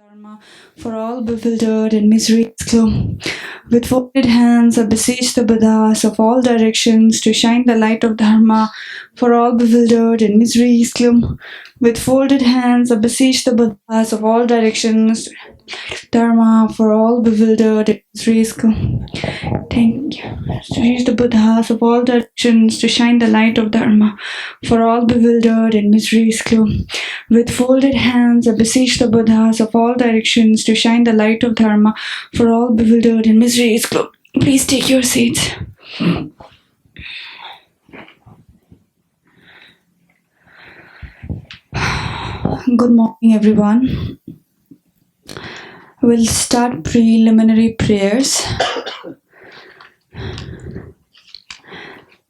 Dharma, for all bewildered and misery gloom. With folded hands, I beseech the Buddhas of all directions to shine the light of Dharma, for all bewildered and misery gloom. With folded hands, I beseech the Buddhas of all directions, Dharma, for all bewildered and misery gloom. Thank you. To reach the Buddhas of all directions to shine the light of Dharma, for all bewildered and misery gloom. With folded hands, I beseech the Buddhas of all directions to shine the light of Dharma, for all bewildered and misery is gloom. Please take your seats. Good morning, everyone. We'll start preliminary prayers.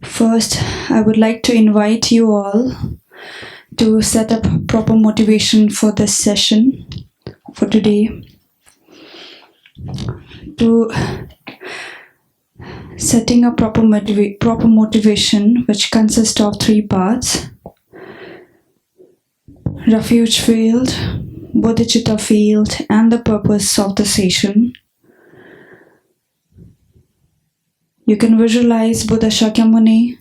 First, I would like to invite you all to set up proper motivation for this session for today. To setting a proper motivation, which consists of 3 parts: refuge field, bodhicitta field, and the purpose of the session. You can visualize Buddha Shakyamuni,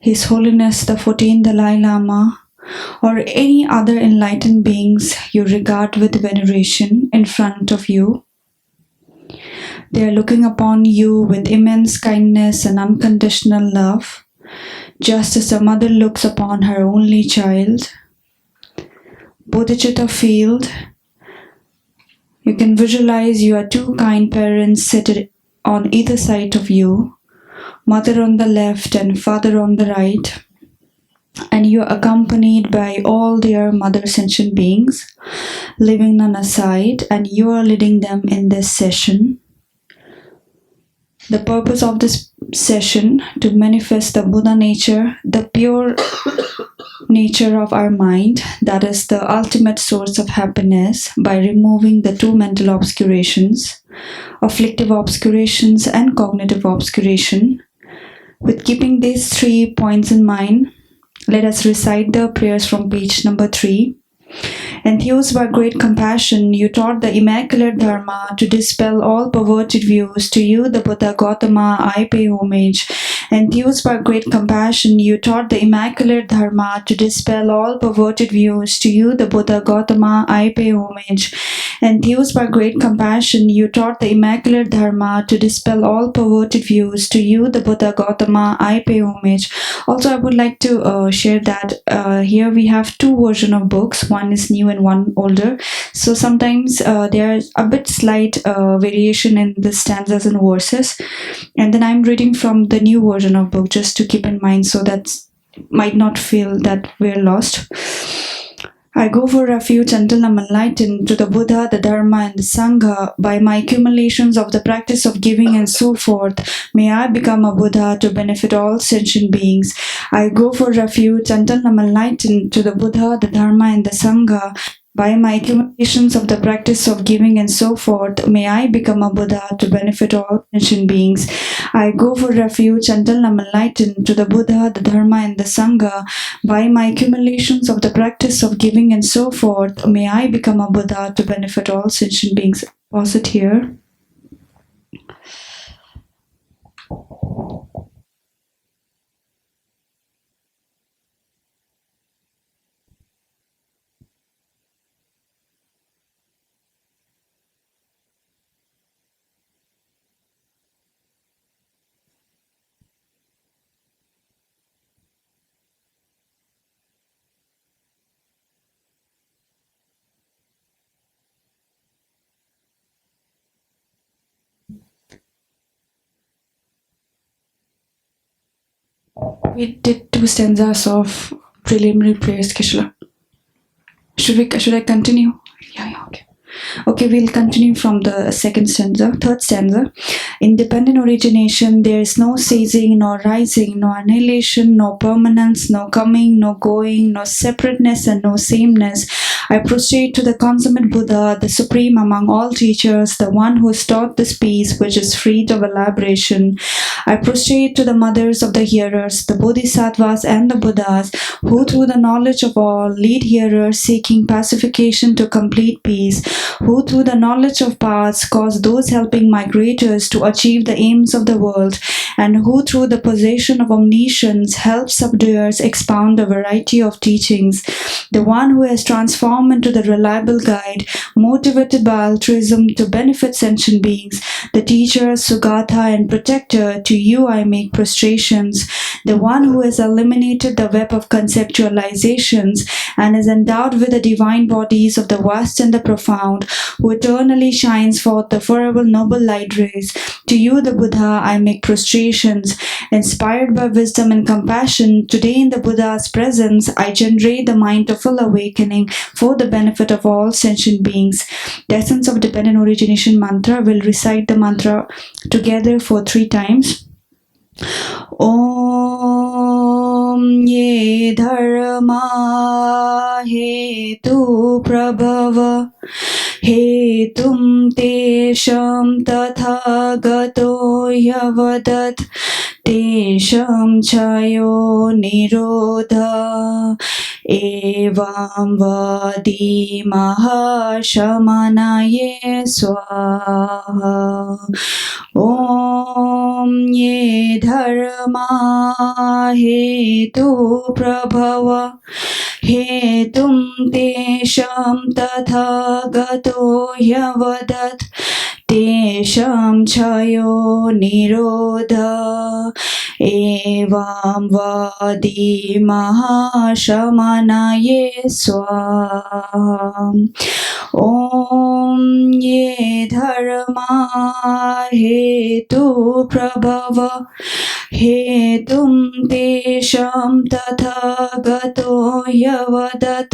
His Holiness the 14th Dalai Lama, or any other enlightened beings you regard with veneration in front of you. They are looking upon you with immense kindness and unconditional love, just as a mother looks upon her only child. Bodhicitta field, you can visualize you are 2 kind parents seated on either side of you, mother on the left and father on the right, and you are accompanied by all their mother sentient beings living on a side, and you are leading them in this session. The purpose of this session to manifest the Buddha nature, the pure nature of our mind, that is the ultimate source of happiness, by removing the 2 mental obscurations, afflictive obscurations and cognitive obscuration. With keeping these 3 points in mind, let us recite the prayers from page number 3. Enthused by great compassion, you taught the immaculate Dharma to dispel all perverted views. To you, the Buddha Gautama, I pay homage. Enthused by great compassion, you taught the immaculate Dharma to dispel all perverted views. To you, the Buddha Gautama, I pay homage. Enthused by great compassion, you taught the immaculate Dharma to dispel all perverted views. To you, the Buddha Gautama, I pay homage. Also, I would like to share that here we have 2 versions of books. One is new and one older. So sometimes there is a bit slight variation in the stanzas and verses. And then I'm reading from the new version of book, just to keep in mind, so that might not feel that we're lost. I go for refuge until I'm enlightened to the Buddha, the Dharma, and the Sangha. By my accumulations of the practice of giving and so forth, may I become a Buddha to benefit all sentient beings. I go for refuge until I'm enlightened to the Buddha, the Dharma, and the Sangha. By my accumulations of the practice of giving and so forth, may I become a Buddha to benefit all sentient beings. I go for refuge until I'm enlightened to the Buddha, the Dharma, and the Sangha. By my accumulations of the practice of giving and so forth, may I become a Buddha to benefit all sentient beings. Pause it here. We did 2 stanzas of preliminary prayers, Kishla. Should I continue? Yeah, okay. Okay, we'll continue from the third stanza. In dependent origination, there is no ceasing, nor rising, no annihilation, no permanence, no coming, no going, no separateness, and no sameness. I prostrate to the consummate Buddha, the supreme among all teachers, the one who has taught this peace which is free of elaboration. I prostrate to the mothers of the hearers, the Bodhisattvas and the Buddhas, who through the knowledge of all lead hearers seeking pacification to complete peace, who through the knowledge of paths cause those helping migrators to achieve the aims of the world, and who through the possession of omniscience help subduers expound a variety of teachings. The one who has transformed into the reliable guide, motivated by altruism to benefit sentient beings, the teacher, Sugatha and protector, to you I make prostrations. The one who has eliminated the web of conceptualizations and is endowed with the divine bodies of the vast and the profound, who eternally shines forth the forever noble light rays. To you, the Buddha, I make prostrations. Inspired by wisdom and compassion, today in the Buddha's presence, I generate the mind of full awakening for the benefit of all sentient beings. The essence of dependent origination mantra will recite the mantra together for 3 times. Om ye dharma hetu prabhava hetum tesham tathagato yavadat tesham chayo nirodha evam vadi mahashamanaye swaha. Om ye dharma hetu prabhava hetum tesham tathagato yavadat tesham chayo nirodha evam vadi mahashamanaye swaha. Om ye dharma hetu prabhava hetum tesham tathagato yavadat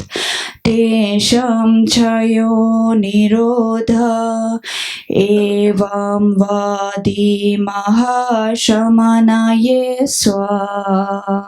tesham chayo nirodha evam vadi mahashamanaye swaha.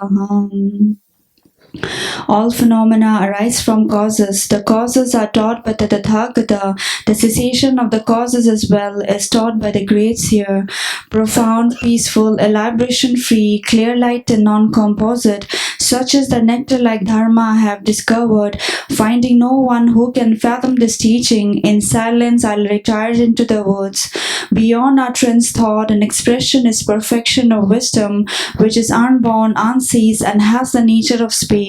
All phenomena arise from causes. The causes are taught by the Tathagata. The cessation of the causes as well is taught by the great seer. Profound, peaceful, elaboration-free, clear light and non-composite, such as the nectar-like Dharma I have discovered. Finding no one who can fathom this teaching, in silence I'll retire into the woods. Beyond utterance, thought, and expression is perfection of wisdom, which is unborn, unseized, and has the nature of space.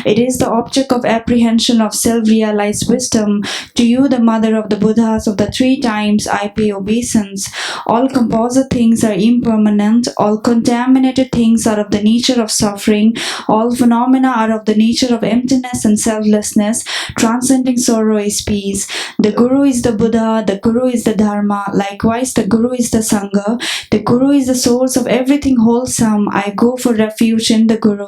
It is the object of apprehension of self-realized wisdom. To you, the mother of the Buddhas of the 3 times, I pay obeisance. All composite things are impermanent. All contaminated things are of the nature of suffering. All phenomena are of the nature of emptiness and selflessness. Transcending sorrow is peace. The Guru is the Buddha. The Guru is the Dharma. Likewise, the Guru is the Sangha. The Guru is the source of everything wholesome. I go for refuge in the Guru.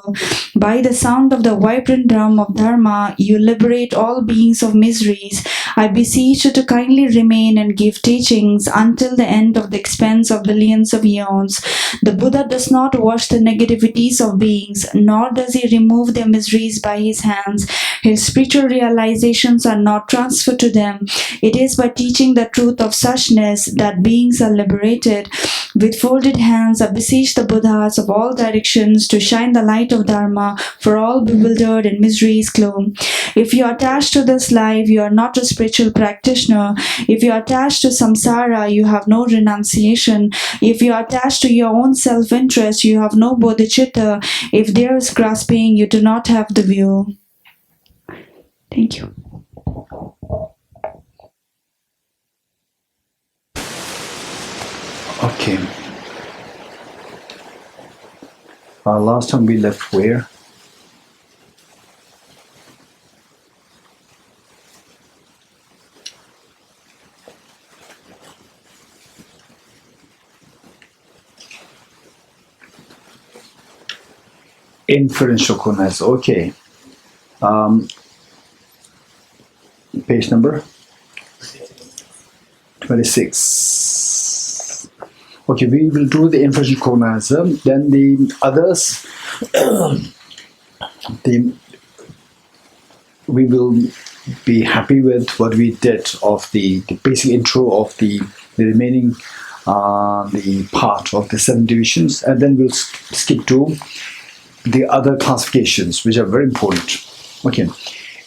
By the sound of the vibrant drum of Dharma, you liberate all beings of miseries. I beseech you to kindly remain and give teachings until the end of the expanse of billions of eons. The Buddha does not wash the negativities of beings, nor does he remove their miseries by his hands. His spiritual realizations are not transferred to them. It is by teaching the truth of suchness that beings are liberated. With folded hands, I beseech the Buddhas of all directions to shine the light of Dharma for all bewildered and misery's gloom. If you are attached to this life, you are not a spiritual practitioner. If you are attached to samsara, you have no renunciation. If you are attached to your own self-interest, you have no bodhicitta. If there is grasping, you do not have the view. Thank you. Okay. Last time we left where? Inferential coherence. Okay. Page number 26. Okay, we will do the inferential coherence. Then the others, we will be happy with what we did of the basic intro of the remaining the part of the 7 divisions, and then we'll skip to the other classifications, which are very important. Okay,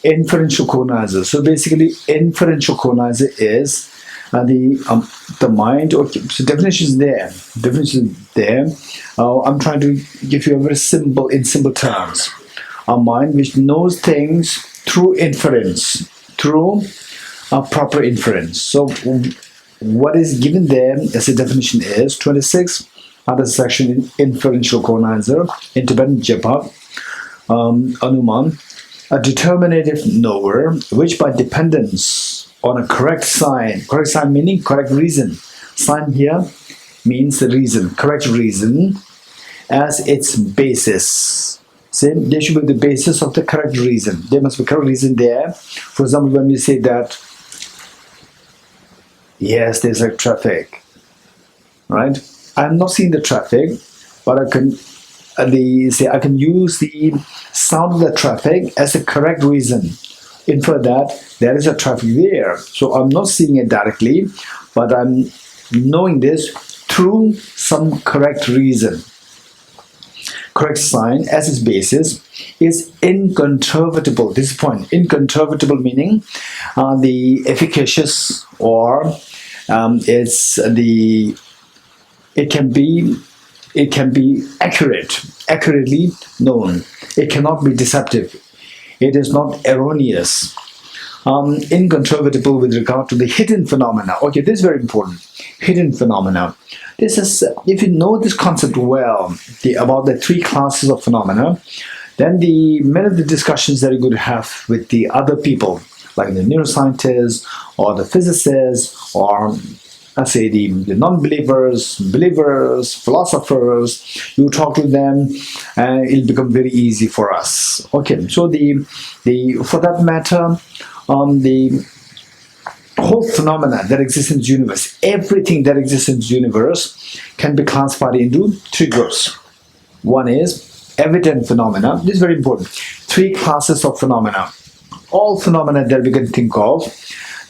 inferential cognizer. So basically, inferential cognizer is the mind. Okay, so definition is there. Definition is there. I'm trying to give you a very simple, in simple terms. A mind which knows things through inference, through a proper inference. So what is given there as a definition is 26 under section inferential cognizer in Tibetan Jepa Anuman, a determinative knower which by dependence on a correct sign meaning correct reason, sign here means the reason, correct reason as its basis. See, there should be the basis of the correct reason. There must be correct reason there. For example, when we say that yes, there's like traffic, right? I'm not seeing the traffic, but I can I can use the sound of the traffic as a correct reason. Infer that there is a traffic there. So I'm not seeing it directly, but I'm knowing this through some correct reason. Correct sign as its basis is incontrovertible. This point, incontrovertible meaning the efficacious, or it can be accurately known. It cannot be deceptive. It is not erroneous. Incontrovertible with regard to the hidden phenomena. Okay, this is very important. Hidden phenomena. This is, if you know this concept well, about the 3 classes of phenomena, then many of the discussions that you're going to have with the other people, like the neuroscientists or the physicists, or let's say the non-believers, believers, philosophers, you talk to them, and it'll become very easy for us. Okay, so for that matter, the whole phenomena that exists in the universe, everything that exists in the universe can be classified into 3 groups. One is evident phenomena. This is very important. 3 classes of phenomena. All phenomena that we can think of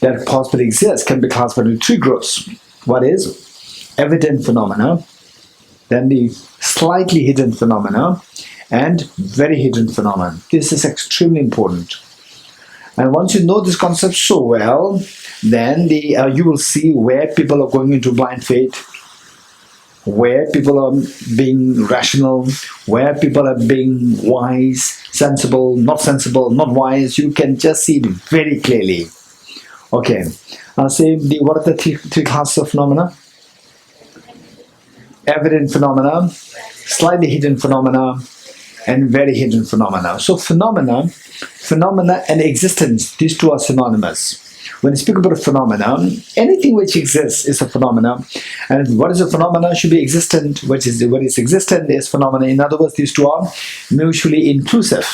that possibly exist can be classified into 3 groups. What is evident phenomena, then the slightly hidden phenomena, and very hidden phenomena. This is extremely important. And once you know this concept so well, then you will see where people are going into blind faith, where people are being rational, where people are being wise, sensible, not wise. You can just see it very clearly. Okay, say what are the 3 classes of phenomena? Evident phenomena, slightly hidden phenomena, and very hidden phenomena. So phenomena and existence, these 2 are synonymous. When you speak about a phenomena, anything which exists is a phenomena, and what is a phenomena should be existent. What is existent is phenomena. In other words, these 2 are mutually inclusive,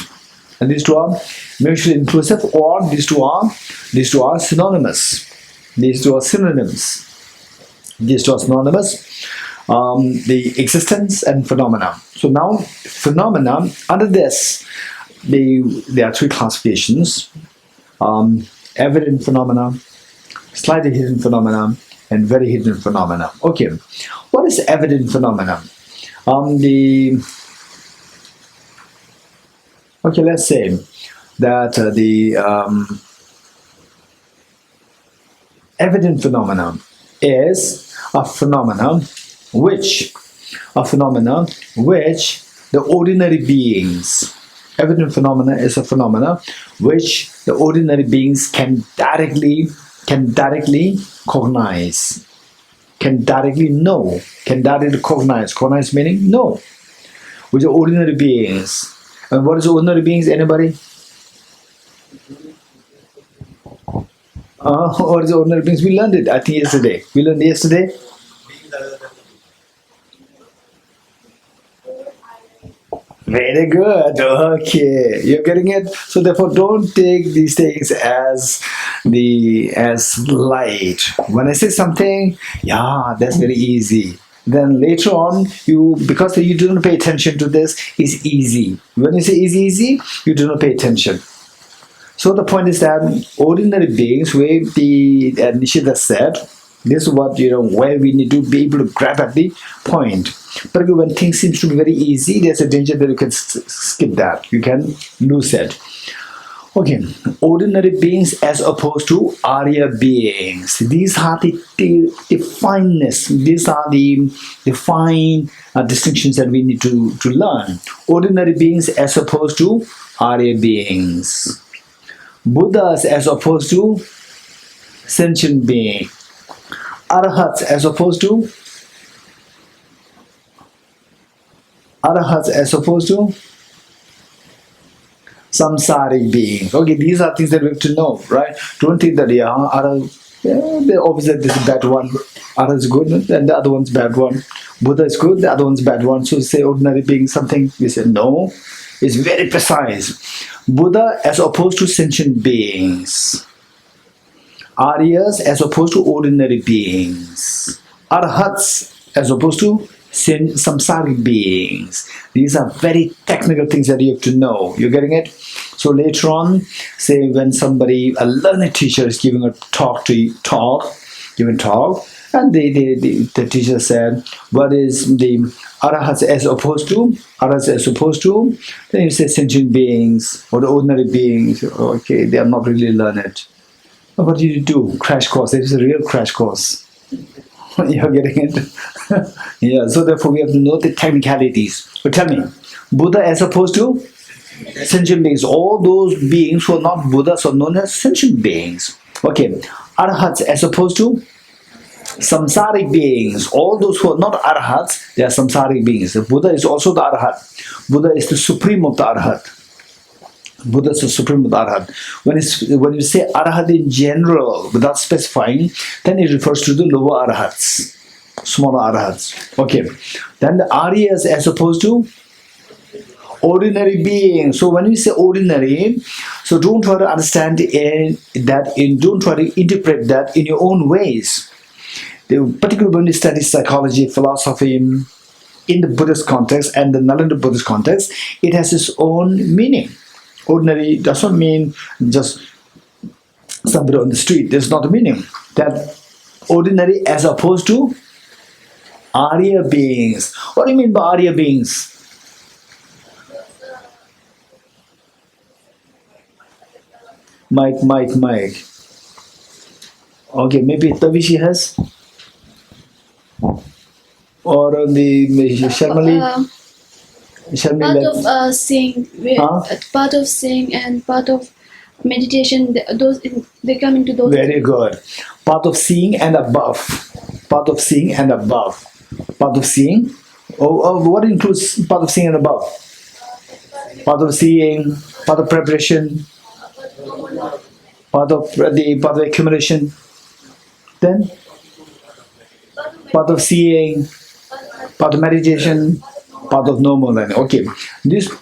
and these 2 are mutually inclusive, or these two are synonymous. These 2 are synonyms. These 2 are synonymous. The existence and phenomena. So now phenomena, under this there are 3 classifications: evident phenomena, slightly hidden phenomena, and very hidden phenomena. Okay, what is evident phenomena? Okay, let's say that evident phenomena is a phenomena which the ordinary beings, evident phenomena is a phenomena which the ordinary beings can directly cognize, can directly know, can directly cognize meaning know, which are ordinary beings. And what is ordinary beings? Anybody? What is ordinary beings? We learned it, I think, yesterday. We learned yesterday. Very good. Okay, you're getting it. So therefore, don't take these things as light. When I say something, yeah, that's very easy. Then later on, because you do not pay attention to this, it's easy. When you say easy, you do not pay attention. So the point is that ordinary beings, where the Nishida said, this is what, where we need to be able to grab at the point. But when things seems to be very easy, there's a danger that you can skip that. You can lose it. Okay, ordinary beings as opposed to Arya beings. These are the fineness. These are the fine distinctions that we need to learn. Ordinary beings as opposed to Arya beings. Buddhas as opposed to sentient beings. Arhats as opposed to samsaric beings. Okay, these are things that we have to know, right? Don't think that obviously this is bad one, Arhat is good, and the other one's bad one. Buddha is good, the other one's bad one. So say ordinary being something, we say no. It's very precise. Buddha as opposed to sentient beings. Aryas as opposed to ordinary beings. Arhats as opposed to samsaric beings. These are very technical things that you have to know. You're getting it? So later on, say when somebody, a learned teacher is giving a talk, and the teacher said, what is the arahats as opposed to? Arahats as opposed to? Then you say sentient beings or the ordinary beings. Okay, they are not really learned. What do you do? Crash course. It is a real crash course. You're getting it? Yeah, so therefore we have to know the technicalities. But tell me, Buddha as opposed to sentient beings. All those beings who are not Buddhas are known as sentient beings. Okay, Arhats as opposed to samsaric beings. All those who are not Arhats, they are samsaric beings. The Buddha is also the Arhat. Buddha is the supreme of the Arhat. Buddha is the supreme of the Arhat. When you say Arhat in general, without specifying, then it refers to the lower Arhats, smaller Arhats. Okay. Then the Aryas as opposed to ordinary beings. So when we say ordinary, so don't try to understand don't try to interpret that in your own ways. Particularly when you study psychology, philosophy, in the Buddhist context and the Nalanda Buddhist context, it has its own meaning. Ordinary doesn't mean just somebody on the street. There's not a meaning. That ordinary as opposed to Arya beings. What do you mean by Arya beings? Mike. Okay, maybe Tavishi has? Or the Sharmali? Part of seeing, part of seeing and part of meditation. They come into those. Very good. Part of seeing and above. Part of seeing and above. Part of seeing. What includes part of seeing and above? Part of seeing. Part of preparation. Part of the accumulation. Then part of seeing. Part of meditation. Part of normal learning. Okay.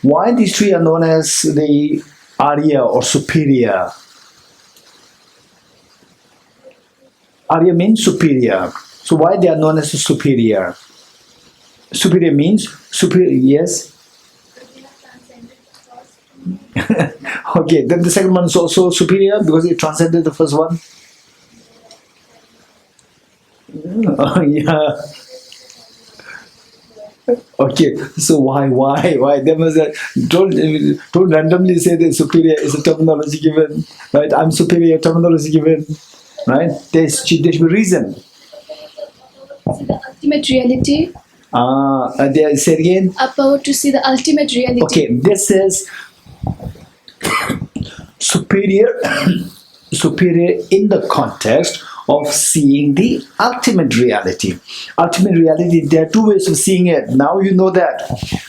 Why these three are known as the Arya or superior? Arya means superior. So why they are known as superior? Superior means superior. Yes. Okay. Then the second one is also superior because it transcended the first one. Yeah. Okay, so why? There must don't randomly say that superior is a terminology given, right? I'm superior, terminology given, right? There should be reason. The ultimate reality. Say it again. About to see the ultimate reality. Okay, this is superior in the context of seeing the ultimate reality. Ultimate reality, there are two ways of seeing it. Now you know that.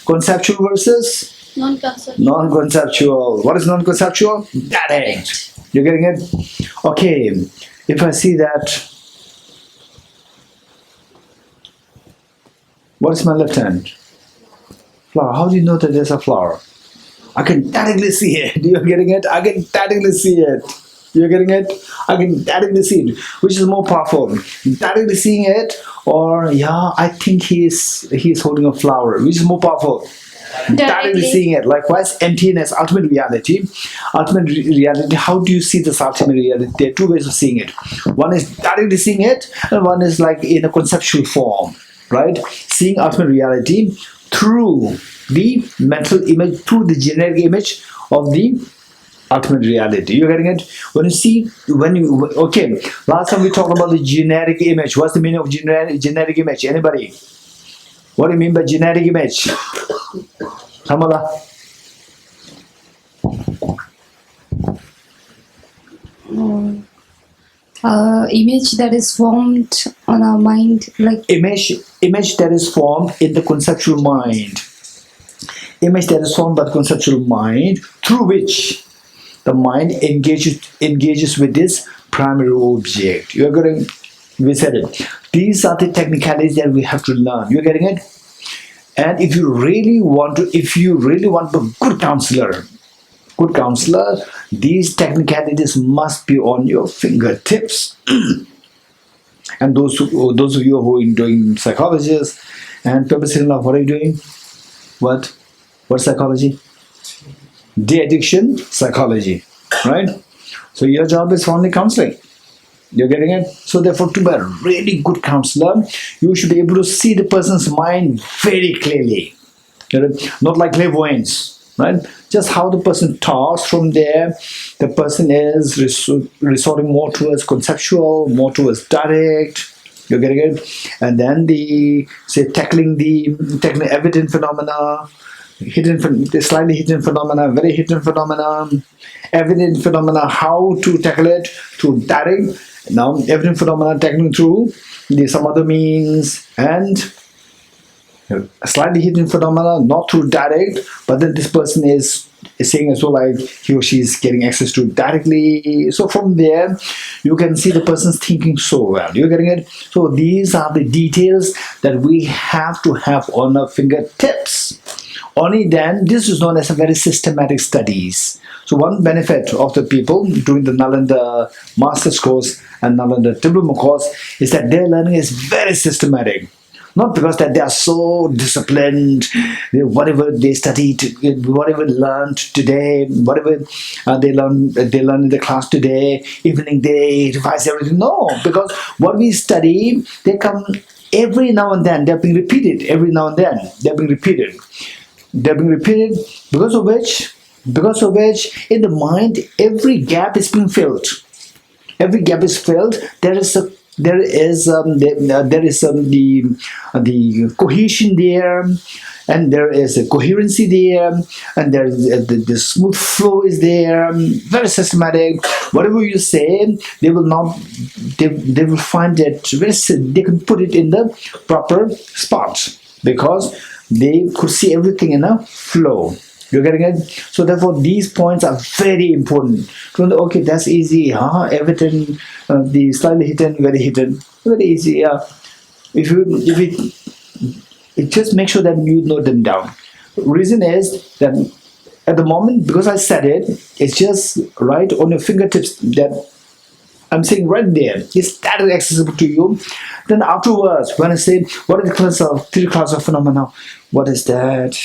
Conceptual versus non-conceptual. Non-conceptual. What is non-conceptual? That ain't. You're getting it? Okay. If I see that, what is my left hand? Flower. How do you know that there's a flower? I can directly see it. You're getting it? I can directly see it. You're getting it? I can directly see it. Which is more powerful? Directly seeing it, or I think he's holding a flower. Which is more powerful? Directly seeing it. Likewise, emptiness, ultimate reality. Ultimate reality, how do you see this ultimate reality? There are two ways of seeing it. One is directly seeing it, and one is like in a conceptual form, right? Seeing ultimate reality through the mental image, through the generic image of the ultimate reality. You're getting it? When you see, okay, last time we talked about the generic image. What's the meaning of generic image? Anybody? What do you mean by generic image? Kamala? Image that is formed on our mind, like image that is formed in the conceptual mind. Image that is formed by the conceptual mind, through which the mind engages with this primary object. You're getting? We said it. These are the technicalities that we have to learn. You're getting it? And if you really want a good counselor, these technicalities must be on your fingertips. And those of you who are doing psychologists and Pepper-Love, what are you doing? What psychology? De-addiction psychology, right? So your job is only counseling. You're getting it? So therefore, to be a really good counselor, you should be able to see the person's mind very clearly. Not like clairvoyance, right? Just how the person talks. From there, the person is resorting more towards conceptual, more towards direct. You're getting it? And then tackling evident phenomena, slightly hidden phenomena, very hidden phenomena, evident phenomena, how to tackle it through direct. Now, evident phenomena tackling through some other means, and slightly hidden phenomena not through direct, but then this person is saying as well, like he or she is getting access to directly. So from there, you can see the person's thinking so well. You're getting it? So these are the details that we have to have on our fingertips. Only then, this is known as a very systematic studies. So one benefit of the people doing the Nalanda Master's course and Nalanda Diploma course is that their learning is very systematic. Not because that they are so disciplined, whatever they studied, whatever learned today, whatever they learn in the class today, evening they revise everything. No, because what we study, they come every now and then. They're being repeated every now and then. They're being repeated. Because of which in the mind every gap is being filled. Every gap is filled. There is the cohesion there, and there is a coherency there, and there is the smooth flow is there. Very systematic. Whatever you say, they will find that they can put it in the proper spot because they could see everything in a flow. You're getting it? So therefore, these points are very important. Okay, that's easy. Everything, the slightly hidden, very hidden, very easy. If you just make sure that you note them down. Reason is that at the moment, because I said it, it's just right on your fingertips that I'm saying right there. It's that accessible to you. Then afterwards, when I say, what are the three classes of phenomena? What is that?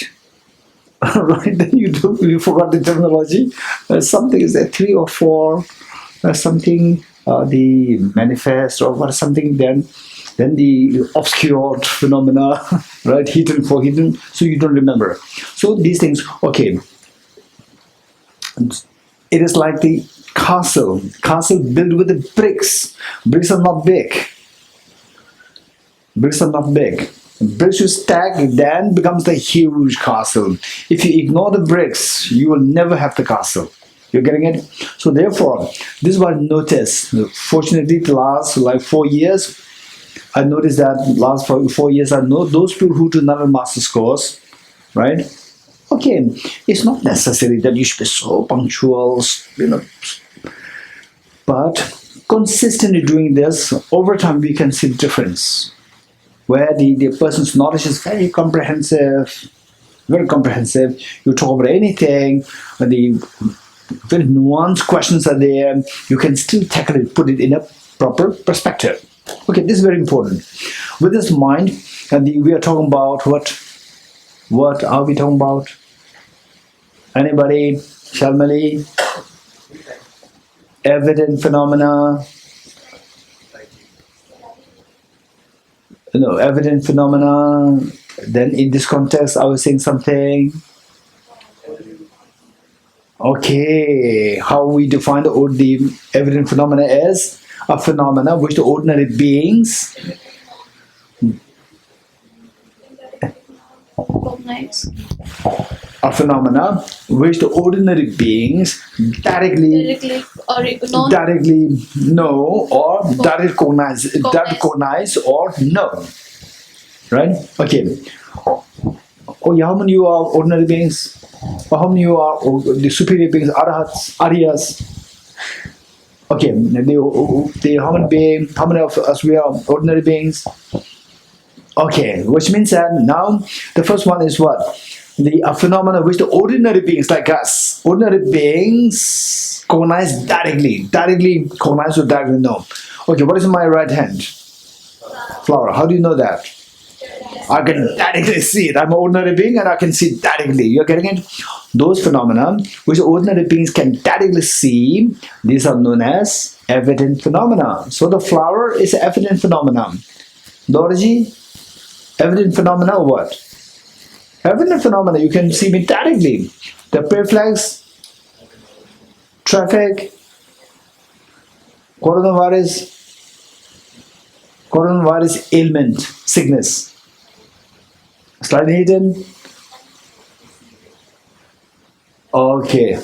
Right, then you forgot the terminology. Something is at 3 or 4, something the manifest or what something. Then the obscured phenomena, right? Hidden, so you don't remember. So these things, okay. It is like the castle built with the bricks. Bricks are not big. Bricks you stack, then becomes the huge castle. If you ignore the bricks, you will never have the castle. You're getting it? So therefore, this is what I noticed. Fortunately, the last 4 years, I noticed that last 4 years, I know those people who do another master's course, right? Okay, it's not necessary that you should be so punctual, but consistently doing this, over time we can see the difference. Where the person's knowledge is very comprehensive. You talk about anything, the very nuanced questions are there. You can still tackle it, put it in a proper perspective. Okay, this is very important. With this mind, we are talking about what? What are we talking about? Anybody? Shalmali? Evident phenomena? No, evident phenomena. Then in this context, I was saying something. Okay, how we define the evident phenomena is a phenomena which the ordinary beings Recognize. a phenomena which the ordinary beings directly know or directly recognize or know. Right? Okay. Oh, yeah, how many you are ordinary beings? Or how many you are the superior beings, arhats, aryas? Okay, how many of us we are ordinary beings? Okay, which means that now the first one is what? The phenomena which the ordinary beings like us, ordinary beings cognize directly cognize or directly know. Okay, what is in my right hand? Flower. How do you know that? I can directly see it. I'm an ordinary being and I can see it directly. You're getting it? Those phenomena which ordinary beings can directly see, these are known as evident phenomena. So the flower is an evident phenomena. Dorji, evident phenomena or what? Evident phenomena, you can see me directly. The preflex, traffic, coronavirus ailment, sickness. Slightly hidden. Okay.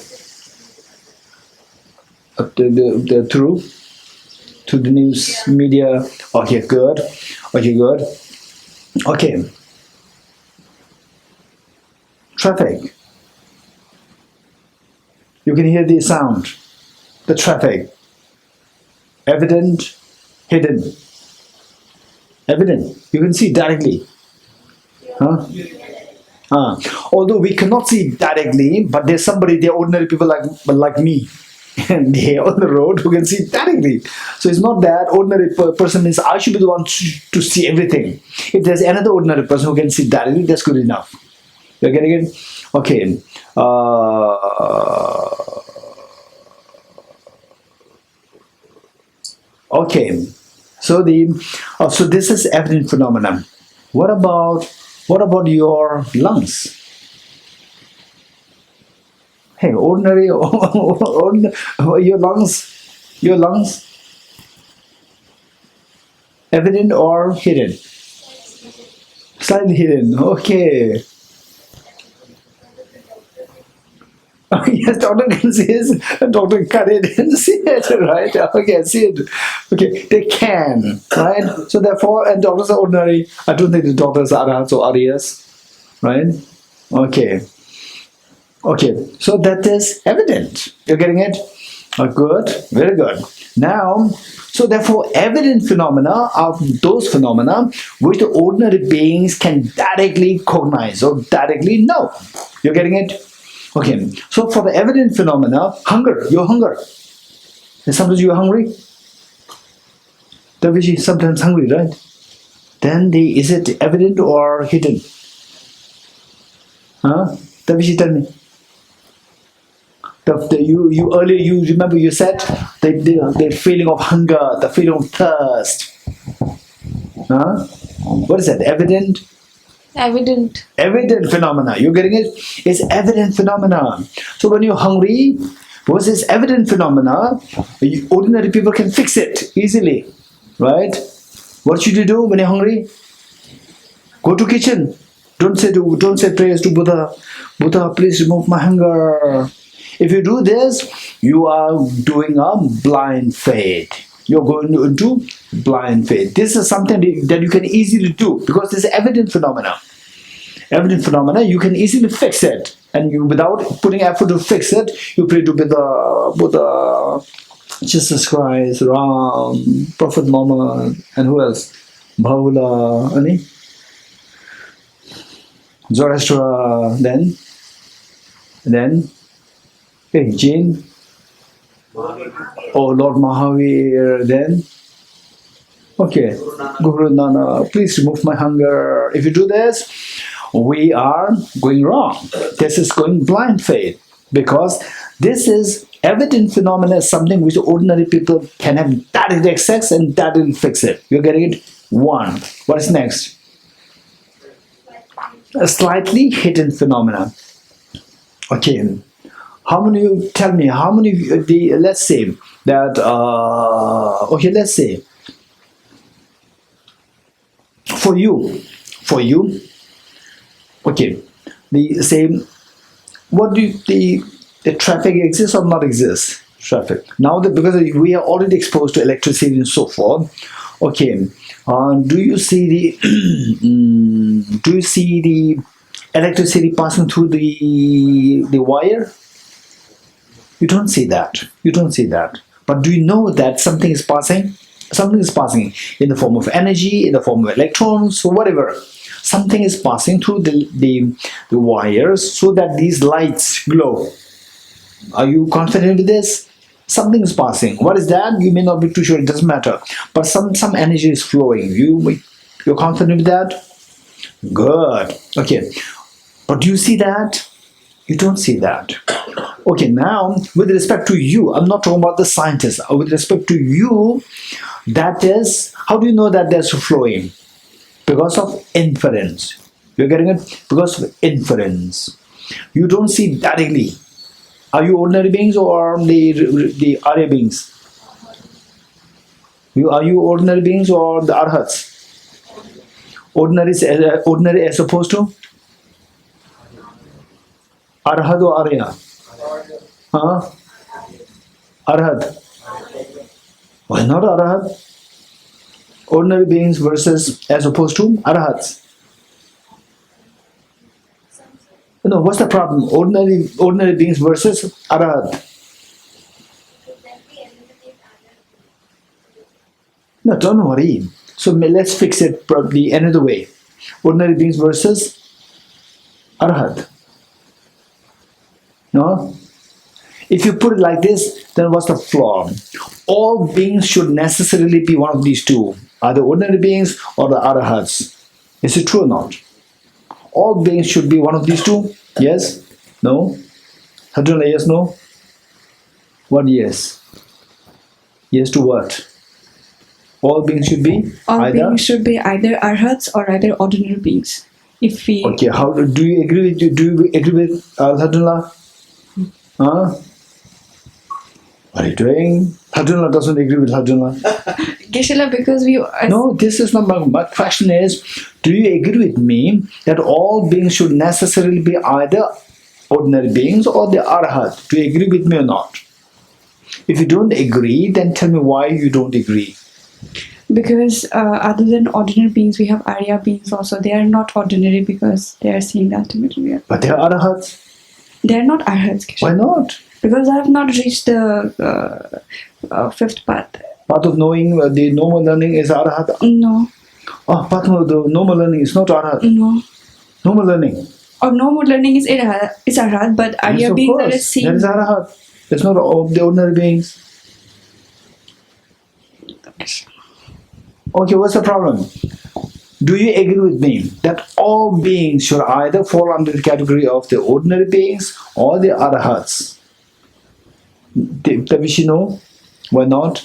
Through the news media. Okay, good. Okay, good. Okay. Traffic. You can hear the sound. The traffic. Evident, hidden. Evident. You can see directly. Huh? Although we cannot see directly, but there's somebody, they're ordinary people like me, and they're on the road who can see directly. So it's not that ordinary person means I should be the one to see everything. If there's another ordinary person who can see directly, that's good enough. You're getting it? Okay. Okay. So so this is evident phenomenon. What about your lungs? Hey, ordinary your lungs, evident or hidden? Slightly hidden. Okay. Yes, doctor can see it. Doctor can see it, right? Okay, see it. Okay, they can, right? So therefore, and doctors are ordinary. I don't think the doctors are arhats or aryas, right? Okay. Okay, so that is evident. You're getting it? Good, very good. Now, so therefore, evident phenomena are those phenomena which the ordinary beings can directly cognize or directly know. You're getting it? Okay, so for the evident phenomena, hunger, your hunger. And sometimes you're hungry. Davishi, sometimes hungry, right? Then is it evident or hidden? Huh? Davishi, tell me. You earlier, you remember you said the feeling of hunger, the feeling of thirst. Huh? What is that? Evident? Evident. Evident phenomena. You're getting it? It's evident phenomena. So when you're hungry, what's this evident phenomena? Ordinary people can fix it easily, right? What should you do when you're hungry? Go to kitchen. Don't say prayers to Buddha. Buddha, please remove my hunger. If you do this, you are doing a blind faith. You're going to do blind faith. This is something that you can easily do because this is evident phenomena. Evident phenomena, you can easily fix it. And you, without putting effort to fix it, you pray to Buddha, Jesus Christ, Ram, Prophet Muhammad, and who else? Bahula, Zoroaster, then, hey, Jain, oh Lord Mahavir, then, okay, Guru Nana, please remove my hunger. If you do this, we are going wrong. This is going blind faith, because this is evident phenomena, is something which ordinary people can have direct access, and that will fix it. You're getting it? One. What is next? A slightly hidden phenomena. Okay. How many of you, tell me, how many of you, let's say that, okay, let's say, for you, okay, the same, what do you, the traffic exists or not exist? Traffic. Now that, because we are already exposed to electricity and so forth, okay, do you see the electricity passing through the wire? You don't see that. You don't see that. But do you know that something is passing? Something is passing in the form of energy, in the form of electrons, or whatever. Something is passing through the wires so that these lights glow. Are you confident with this? Something is passing. What is that? You may not be too sure. It doesn't matter. But some energy is flowing. You're confident with that? Good. Okay. But do you see that? You don't see that. Okay, now, with respect to you, I'm not talking about the scientists. With respect to you, that is, how do you know that there's flowing? Because of inference. You're getting it? Because of inference. You don't see directly. Are you ordinary beings or the Arya beings? Are you ordinary beings or the Arhats? Ordinary as opposed to? Arhat or Arya? Huh? Arhat. Why not Arhat? Ordinary beings versus as opposed to Arhats. No, what's the problem? Ordinary beings versus Arhat. No, don't worry. So let's fix it probably another way. Ordinary beings versus Arhat. No? If you put it like this, then what's the flaw? All beings should necessarily be one of these two, either ordinary beings or the Arhats. Is it true or not? All beings should be one of these two? Yes? No? Hadruna, yes, no? What yes? Yes to what? All beings should be All either? beings should be either arhats or either ordinary beings. If we Okay, how do you agree with Hadruna? Huh? What are you doing? Hadruna doesn't agree with Hadruna. Geshe-la, because we No, this is not my question is, do you agree with me that all beings should necessarily be either ordinary beings or the Arhat? Do you agree with me or not? If you don't agree, then tell me why you don't agree. because other than ordinary beings, we have Arya beings also. They are not ordinary because they are seeing the ultimate real. But they are Arhats. They are not arhats. Geshe-la. Why not? Because I have not reached the fifth path. Part of knowing the normal learning is Arhat. No, Oh, part of the normal learning is not Arhat. no. Normal learning. Or no more learning is arhat, but Arya Yes, of beings course. are seeing. That is Arhat. It's not all the ordinary beings. Okay, what's the problem? Do you agree with me that all beings should either fall under the category of the ordinary beings or the Arhats? Tavishino, why not?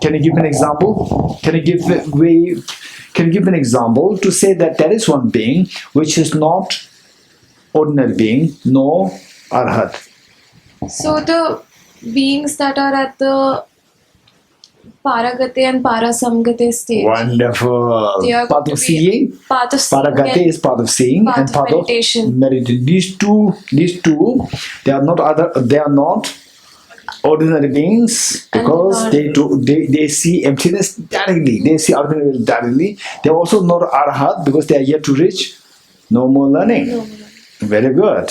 Can you give an example? Can you give an example to say that there is one being which is not ordinary being, no Arhat? So the beings that are at the Paragate and Parasamgate stage. Wonderful. They are Part to of be seeing. part of seeing Paragate and is part of seeing part and of part meditation. of meditation. These two, they are not ordinary beings And because they're they see emptiness directly. They see ordinary directly. They are also not Arhat because they are yet to reach no more learning. Very good.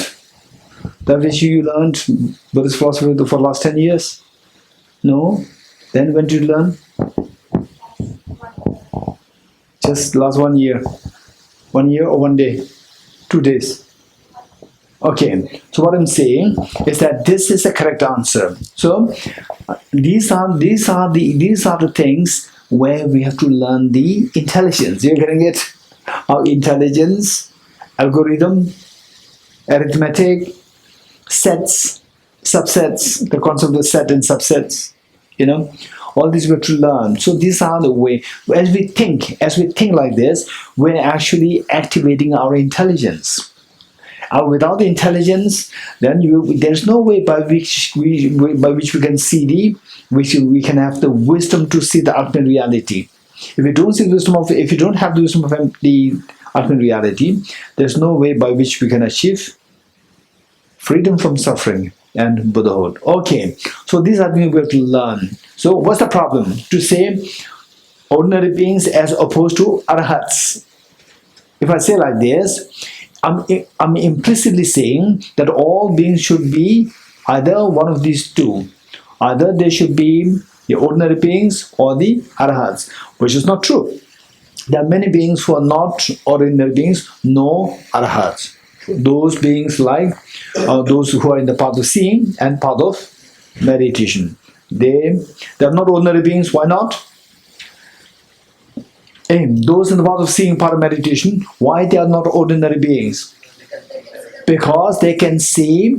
That which you learned Buddhist philosophy for the last 10 years? No? Then when did you learn? Just last 1 year. 1 year or 1 day? 2 days? Okay, so what I'm saying is that this is the correct answer. So these are the things where we have to learn the intelligence. You're getting it? Our intelligence, algorithm, arithmetic, sets, subsets, the concept of set and subsets, all these we have to learn. So these are the way, as we think like this, we're actually activating our intelligence. Without the intelligence, then there's no way by which we can see we can have the wisdom to see the ultimate reality. If you don't have the wisdom of the ultimate reality, there's no way by which we can achieve freedom from suffering and Buddhahood. Okay, so these are things we have to learn. So what's the problem? To say ordinary beings as opposed to arhats. If I say like this, I'm implicitly saying that all beings should be either one of these two. Either they should be the ordinary beings or the arhats, which is not true. There are many beings who are not ordinary beings, no arhats. Those beings like those who are in the path of seeing and path of meditation. They are not ordinary beings. Why not? Those in the path of seeing, path of meditation, why they are not ordinary beings? Because they can see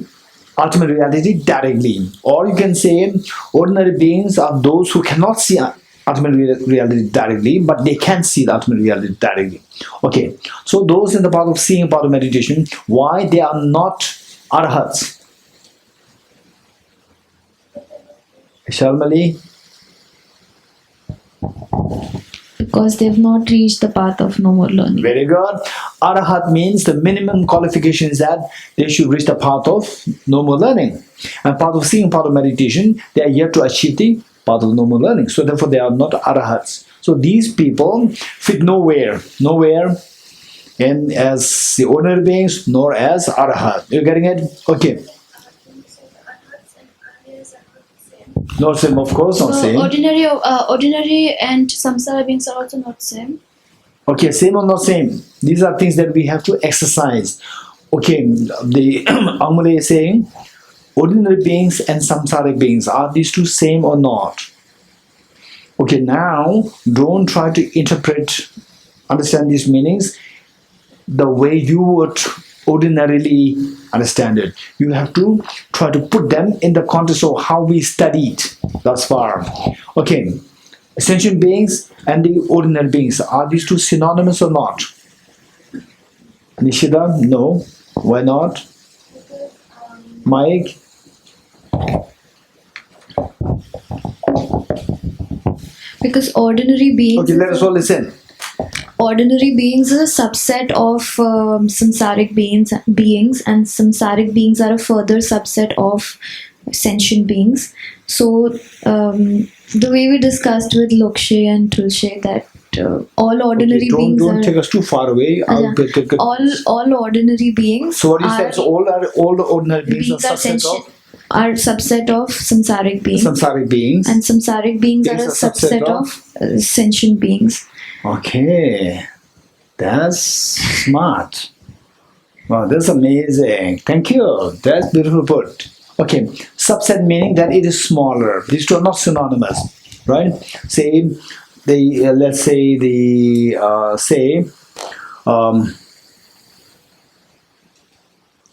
ultimate reality directly. Or you can say ordinary beings are those who cannot see ultimate reality directly, but they can see the ultimate reality directly. Okay, so those in the path of seeing, path of meditation, why they are not arhats? Sharmali? Because they've not reached the path of no more learning. Very good. Arahat means the minimum qualification is that they should reach the path of no more learning. And path of seeing, path of meditation, they are yet to achieve the path of no more learning. So therefore they are not arahats. So these people fit nowhere in as the ordinary beings nor as arahat. You getting it? Okay. Not same, of course, not same. Ordinary and samsara beings are also not same. Okay, same or not same? These are things that we have to exercise. Okay, the Amule is saying, ordinary beings and samsaric beings, are these two same or not? Okay, now don't try to understand these meanings the way you would ordinarily understand it. You have to try to put them in the context of how we studied thus far. Okay, sentient beings and the ordinary beings, are these two synonymous or not? Nishida, no. Why not? Mike? Because ordinary beings. Okay, let us all listen. Ordinary beings is a subset of samsaric beings, and samsaric beings are a further subset of sentient beings. So the way we discussed with Lokshay and Tulshay that all ordinary beings don't take us too far away. All ordinary beings. So what you said? So all the ordinary beings are subset of samsaric beings. Samsaric beings. And samsaric beings are a subset of sentient beings. Okay, that's smart. Wow, that's amazing. Thank you. That's beautiful put. Okay, subset meaning that it is smaller. These two are not synonymous, right? Say the let's say the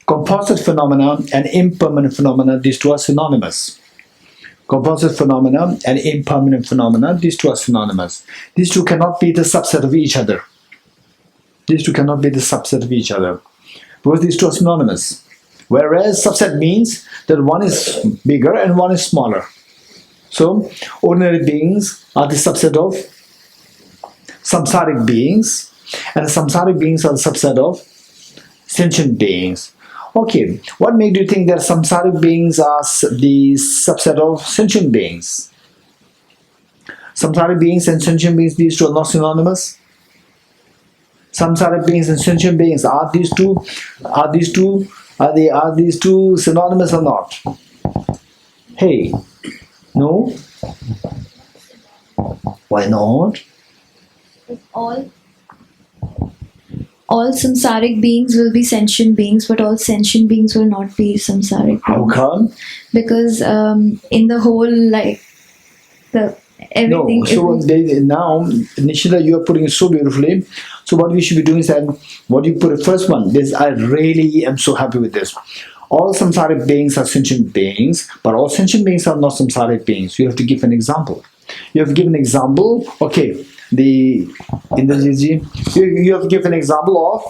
composite phenomena and impermanent phenomena. These two are synonymous. Composite phenomena and impermanent phenomena, these two are synonymous. These two cannot be the subset of each other. These two cannot be the subset of each other because these two are synonymous. Whereas subset means that one is bigger and one is smaller. So ordinary beings are the subset of samsaric beings, and the samsaric beings are the subset of sentient beings. Okay, what made you think that samsaric beings are the subset of sentient beings? Samsaric beings and sentient beings, these two are not synonymous. Samsaric beings and sentient beings, are these two synonymous or not? Hey, no? Why not? All samsaric beings will be sentient beings, but all sentient beings will not be samsaric beings. How come? Because in the whole, everything. No, so now, Nishida, you are putting it so beautifully. So So what we should be doing is that, what you put the first one, this, I really am so happy with this. All samsaric beings are sentient beings, but all sentient beings are not samsaric beings. You have to give an example. You have to give an example, okay, Indrajit, you have to give an example of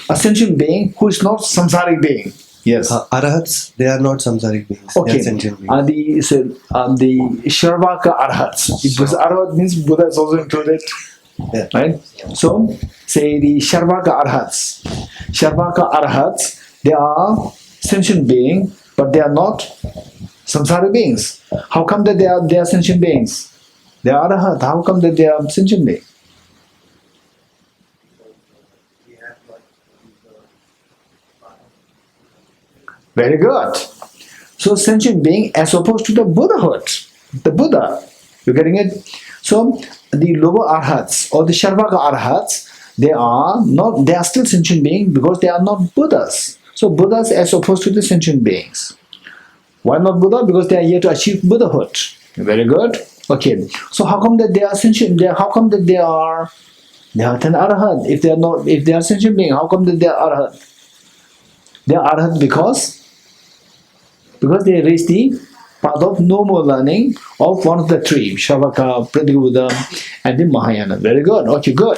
a sentient being who is not samsaric being. Yes. Arhats, they are not samsaric beings. Okay. They are sentient beings. The Sharvaka Arhats. Because Arhat means Buddha is also included. Yeah. Right? So, say the Sharvaka Arhats. Sharvaka Arhats, they are sentient beings, but they are not samsaric beings. How come that they are sentient beings? They are Arhat. How come that they are sentient beings? Very good. So sentient being as opposed to the Buddhahood, the Buddha. You're getting it? So the lower arhats or the Sharvaka arhats, they are still sentient beings because they are not Buddhas. So Buddhas as opposed to the sentient beings. Why not Buddha? Because they are here to achieve Buddhahood. Very good. Okay. So how come that they are sentient? How come that they are an arhat? If they are sentient beings, how come that they are arhat? They are arhat because they reach the path of no more learning of one of the three, Shavaka, Pratibhuddha, and the Mahayana. Very good. Okay, good.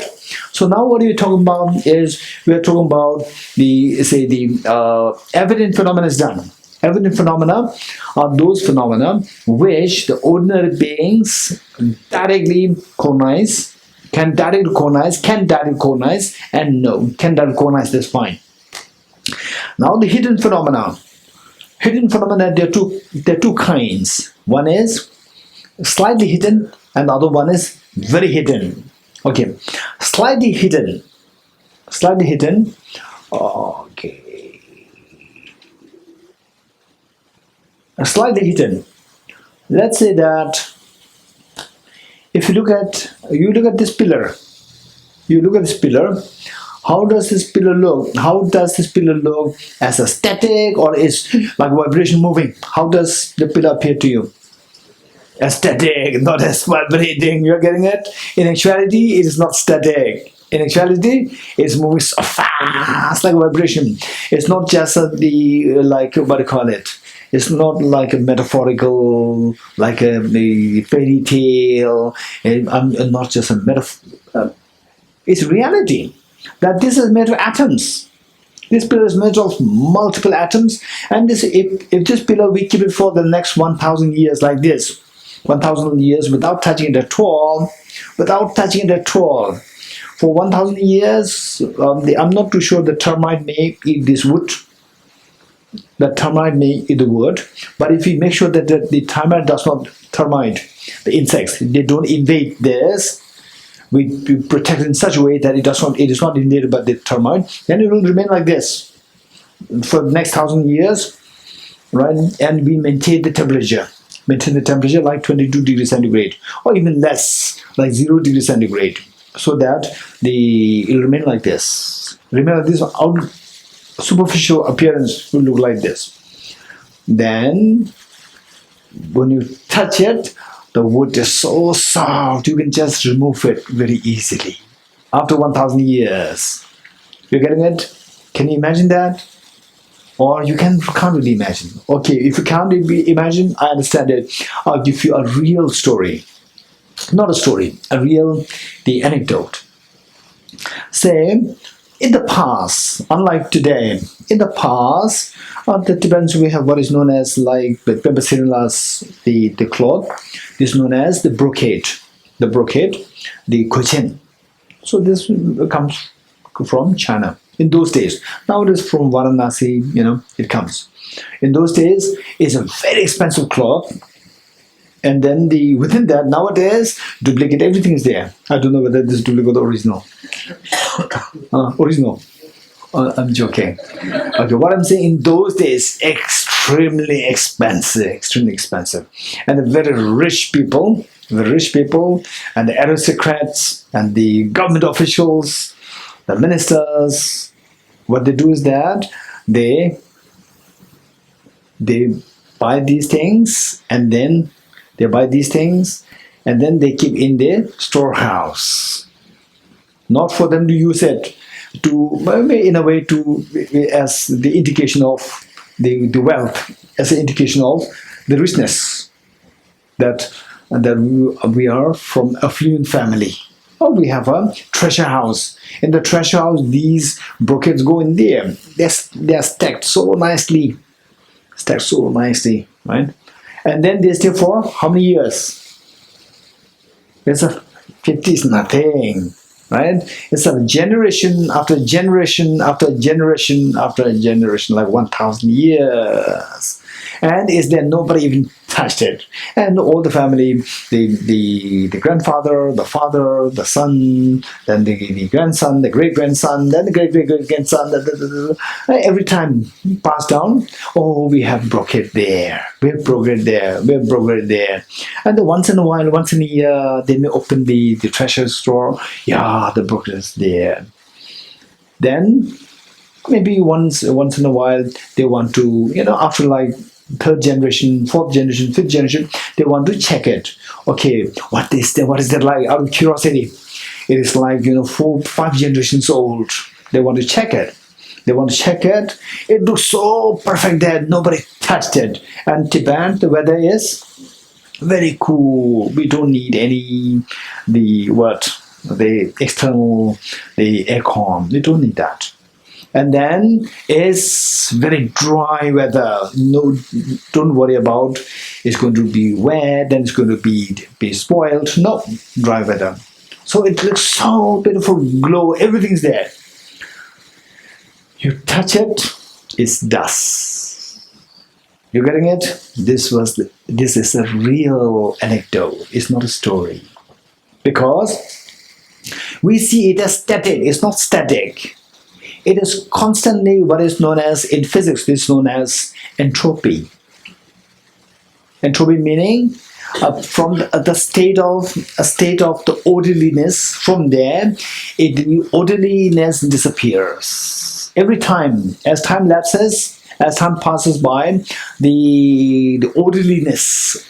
So now what we're talking about is, we're talking about the evident phenomena is done. Evident phenomena are those phenomena which the ordinary beings directly cognize, can directly cognize, and no, can directly cognize, that's fine. Now the hidden phenomena. Hidden phenomena, there are two kinds. One is slightly hidden and the other one is very hidden. Okay, slightly hidden. Okay. Slightly hidden. Let's say that if you look at this pillar. How does this pillar look? How does this pillar look as a static, or is like vibration moving? How does the pillar appear to you? As static, not as vibrating. You're getting it? In actuality, it is not static. In actuality, it's moving so fast like vibration. It's not just what do you call it? It's not like a metaphorical, like a fairy tale. Not just a metaphor. It's reality. That this is made of atoms. This pillar is made of multiple atoms, and if this pillar we keep it for the next 1,000 years like this, 1,000 years without touching it at all, for 1,000 years, I'm not too sure the termite may eat this wood. The termite may eat the wood, but if we make sure that the termite does not the insects, they don't invade this. We protect it in such a way that it is not invaded by the termite, then it will remain like this for the next 1,000 years, right? And we maintain the temperature like 22 degrees centigrade, or even less, like 0 degrees centigrade, so that it will remain like this. Our superficial appearance will look like this. Then, when you touch it, the wood is so soft, you can just remove it very easily. After 1,000 years. You're getting it? Can you imagine that? Or you can't really imagine. Okay, if you can't imagine, I understand it. I'll give you a real story. Not a story, the anecdote. Say, in the past, unlike today, in the past, the Tibetans, we have what is known as like the the cloth. This is known as the brocade, the cochin. So this comes from China in those days. Now it is from Varanasi, it comes. In those days, it's a very expensive cloth. And then within that, nowadays, duplicate, everything is there. I don't know whether this is duplicate or original. Original. I'm joking. Okay, what I'm saying, in those days, extremely expensive. And the very rich people, and the aristocrats, and the government officials, the ministers, what they do is that they buy these things, and then they keep in their storehouse. not for them to use it to, in a way, to as the indication of the wealth, as an indication of the richness, that we are from affluent family. Or we have a treasure house. In the treasure house, these brocades go in there. They're stacked so nicely. Right? And then they stay for how many years? It's a 50 is nothing, right? It's a generation after generation after generation after generation, like 1,000 years. And is there nobody even touched it? And all the family, the grandfather, the father, the son, then the grandson, the great grandson, then the great great great grandson. Every time passed down. Oh, we have brocade there. We have brocade there. We have brocade there. And then once in a while, once in a year, they may open the treasure store. Yeah, the brocade is there. Then maybe once in a while they want to, after like third generation, fourth generation, fifth generation, they want to check it. Okay, what is that like? Out of curiosity, it is like 4-5 generations old. They want to check it. It looks so perfect that nobody touched it. And Tibet, the weather is very cool. We don't need the external, the aircon. We don't need that. And then it's very dry weather. No, don't worry about it's going to be wet, then it's going to be spoiled. No, dry weather. So it looks so beautiful, glow, everything's there. You touch it, it's dust. You getting it? This is a real anecdote. It's not a story. Because we see it as static. It's not static. It is constantly what is known as, in physics, it's known as entropy. Entropy meaning from the state of the orderliness. From there, the orderliness disappears. Every time, as time lapses, as time passes by, the orderliness,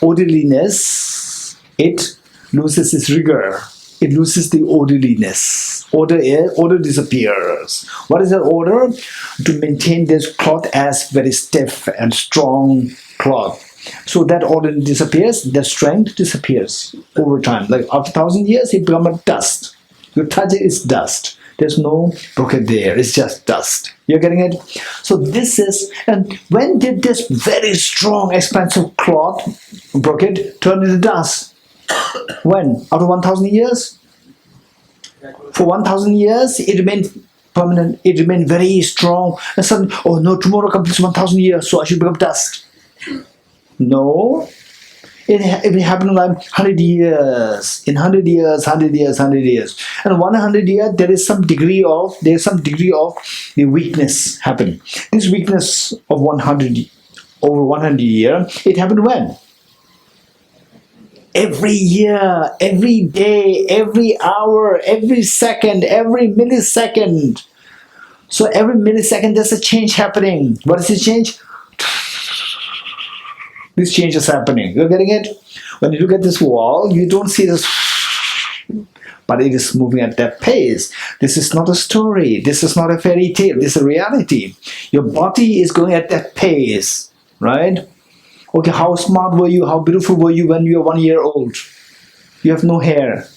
it loses its rigor. It loses the orderliness. Order disappears. What is that order? To maintain this cloth as very stiff and strong cloth. So that order disappears, that strength disappears over time. Like after 1,000 years, it becomes a dust. You touch it, it's dust. There's no brocade there, it's just dust. You're getting it? So this is, and when did this very strong, expensive cloth, brocade, turn into dust? When? After 1,000 years? For 1,000 years, it remained permanent, it remained very strong. And suddenly, oh no, tomorrow completes 1,000 years, so I should become dust. No. It happened in like 100 years. In 100 years. And 100 years, there is some degree of the weakness happen. This weakness of 100 over 100 years, it happened when? Every year, every day, every hour, every second, every millisecond. So every millisecond there's a change happening. What is the change? This change is happening. You're getting it? When you look at this wall, you don't see this, but it is moving at that pace. This is not a story. This is not a fairy tale. This is a reality. Your body is going at that pace, right? Okay, how smart were you? How beautiful were you when you were 1 year old? You have no hair.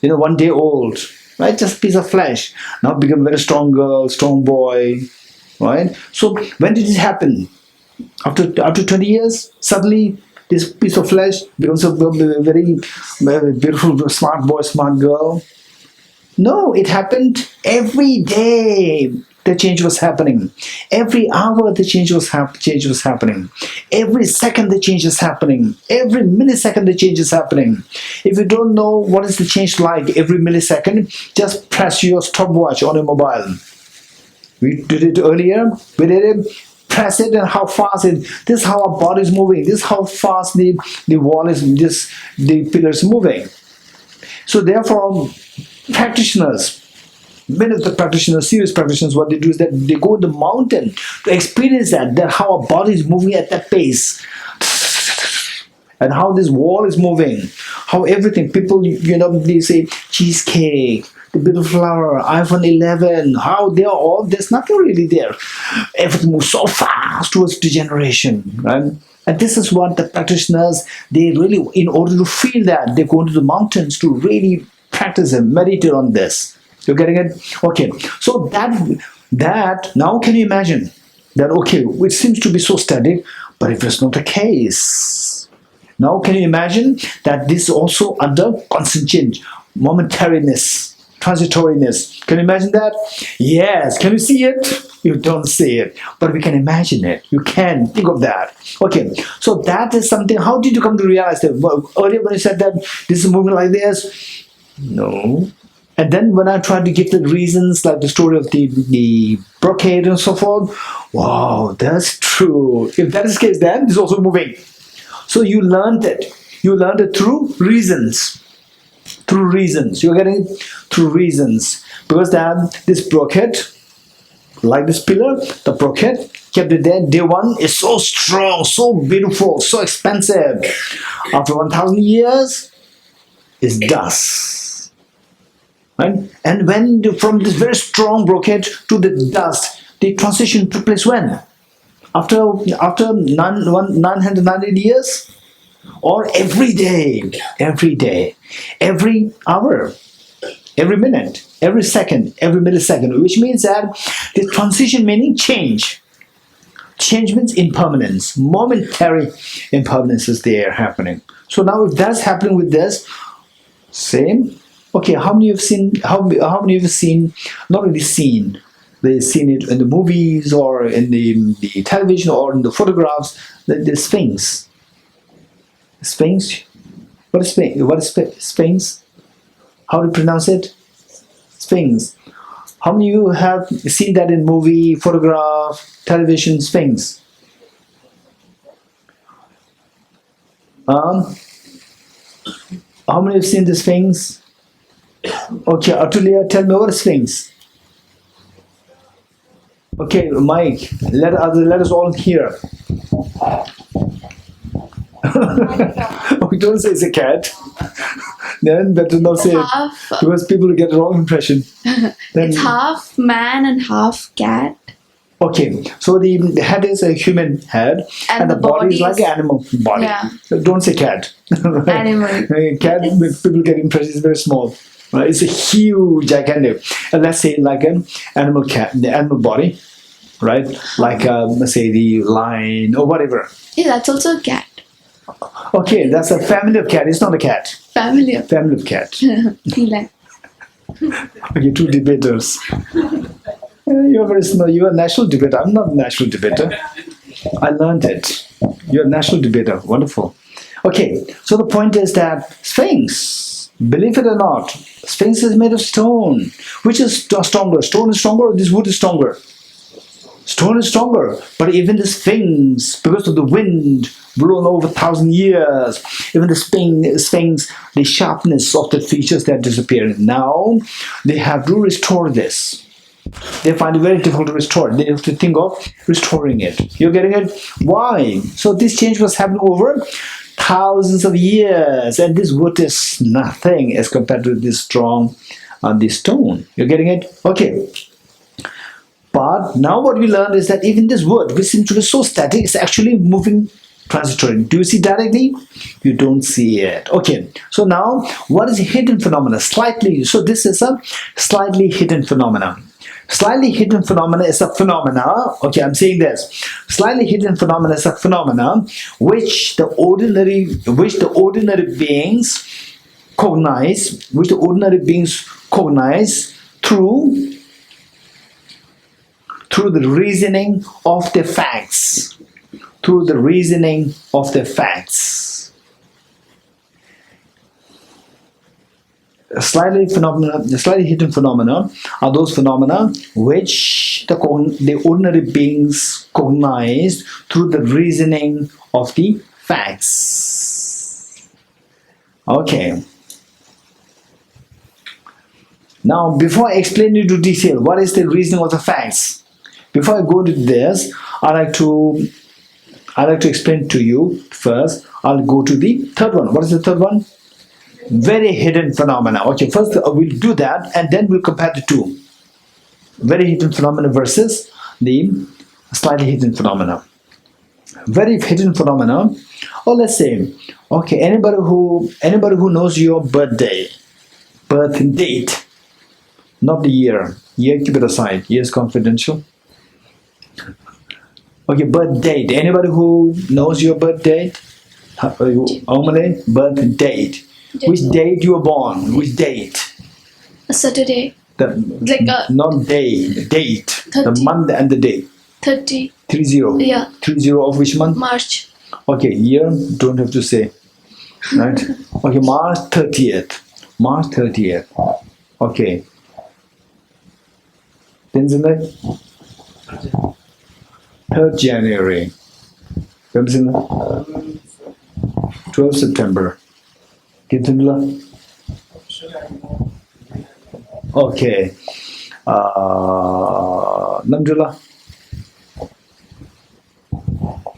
1 day old, right? Just a piece of flesh. Now become a very strong girl, strong boy, right? So when did it happen? After 20 years, suddenly this piece of flesh becomes a very beautiful, smart boy, smart girl. No, it happened every day. The change was happening. Every hour the change was happening. Every second the change is happening. Every millisecond the change is happening. If you don't know what is the change like every millisecond, just press your stopwatch on your mobile. We did it earlier. We did it. Press it and how fast it. This is how our body is moving. This is how fast the wall is. The pillar is moving. So therefore, practitioners. Many of the practitioners, serious practitioners, what they do is that they go to the mountain to experience that how our body is moving at that pace. and how this wall is moving, how everything, people, they say cheesecake, the beautiful flower, iPhone 11, how they are all, there's nothing really there. Everything moves so fast towards degeneration, right? And this is what the practitioners, they really, in order to feel that, they go into the mountains to really practice and meditate on this. You're getting it? Okay, so that now can you imagine that, okay, it seems to be so static, but if it's not the case, now can you imagine that this is also under constant change, momentariness, transitoriness. Can you imagine that? Yes. Can you see it? You don't see it, but we can imagine it. You can think of that. Okay, so that is something. How did you come to realize that? Well, earlier when you said that this is moving like this, no. And then when I tried to give the reasons, like the story of the brocade and so forth, wow, that's true. If that is the case, then it's also moving. So you learned it. You learned it through reasons. Through reasons. You're getting it through reasons. Because that this brocade, like this pillar, the brocade kept it there. Day one is so strong, so beautiful, so expensive. After 1,000 years, it's dust. Right? And when from this very strong brocade to the dust, the transition took place when? After 990 years? Or every day, every hour, every minute, every second, every millisecond, which means that the transition meaning change. Change means impermanence, momentary impermanence is there happening. So now if that's happening with this, same. Okay, how many have seen, how many have seen, not really seen, they've seen it in the movies or in the television or in the photographs, the Sphinx. Sphinx? What is Sphinx? What is Sphinx? How to pronounce it? Sphinx. How many of you have seen that in movie, photograph, television, Sphinx? How many have seen the Sphinx? Okay, Atulia, tell me what is Sphinx? Okay, Mike, let us all hear. We don't say it's a cat. Then better not say it because people get the wrong impression. Then, It's half man and half cat. okay, so the head is a human head and the body is like an animal body. Yeah. So don't say cat. Animal. Cat, people get impression is very small. Right? It's a huge, gigantic. And let's say like an animal cat, the animal body, right? Like let's say the lion or whatever. Yeah, that's also a cat. Okay, that's a family of cat. It's not a cat. Family of Family of cat. like, Okay, two debaters. You're very small. You're a national debater. I'm not a national debater. I learned it. You're a national debater. Wonderful. Okay, so the point is that Sphinx, believe it or not, Sphinx is made of stone. Which is stronger? Stone is stronger or this wood is stronger? Stone is stronger. But even the Sphinx, because of the wind blown over 1,000 years, even the Sphinx, the sharpness of the features that disappear. Now they have to restore this. They find it very difficult to restore it. They have to think of restoring it. You're getting it? Why? So this change was happening over thousands of years, and this wood is nothing as compared to this strong this stone. You're getting it? Okay. But now what we learned is that even this wood, which seems to be so static, is actually moving transitory. Do you see directly? You don't see it. Okay. So now, what is a hidden phenomena? Slightly. So this is a slightly hidden phenomena. Slightly hidden phenomena is a phenomena. Okay, I'm saying this. Slightly hidden phenomena is a phenomena which the ordinary beings cognize, through the reasoning of the facts. Through the reasoning of the facts. Slightly hidden phenomena are those phenomena which the ordinary beings cognize through the reasoning of the facts. Okay. Now, before I explain into detail what is the reasoning of the facts, before I go into this, I like to I'd like to explain to you first. I'll go to the third one. What is the third one? Very hidden phenomena. Okay, first we'll do that and then we'll compare the two. Very hidden phenomena versus the slightly hidden phenomena. Very hidden phenomena. Or let's say, okay, anybody who knows your birth date, not the year. Year, keep it aside. Year is confidential. Okay, birth date. Anybody who knows your birth date? Omale, birth date. Which date you were born? Which date? A Saturday. Not day, the date. 30. The month and the day. 30. 30. Yeah. 30 of which month? March. Okay, year, don't have to say. Right? Okay, March 30th. March 30th. Okay. Then 3rd January. 12 September. Okay. Namjula.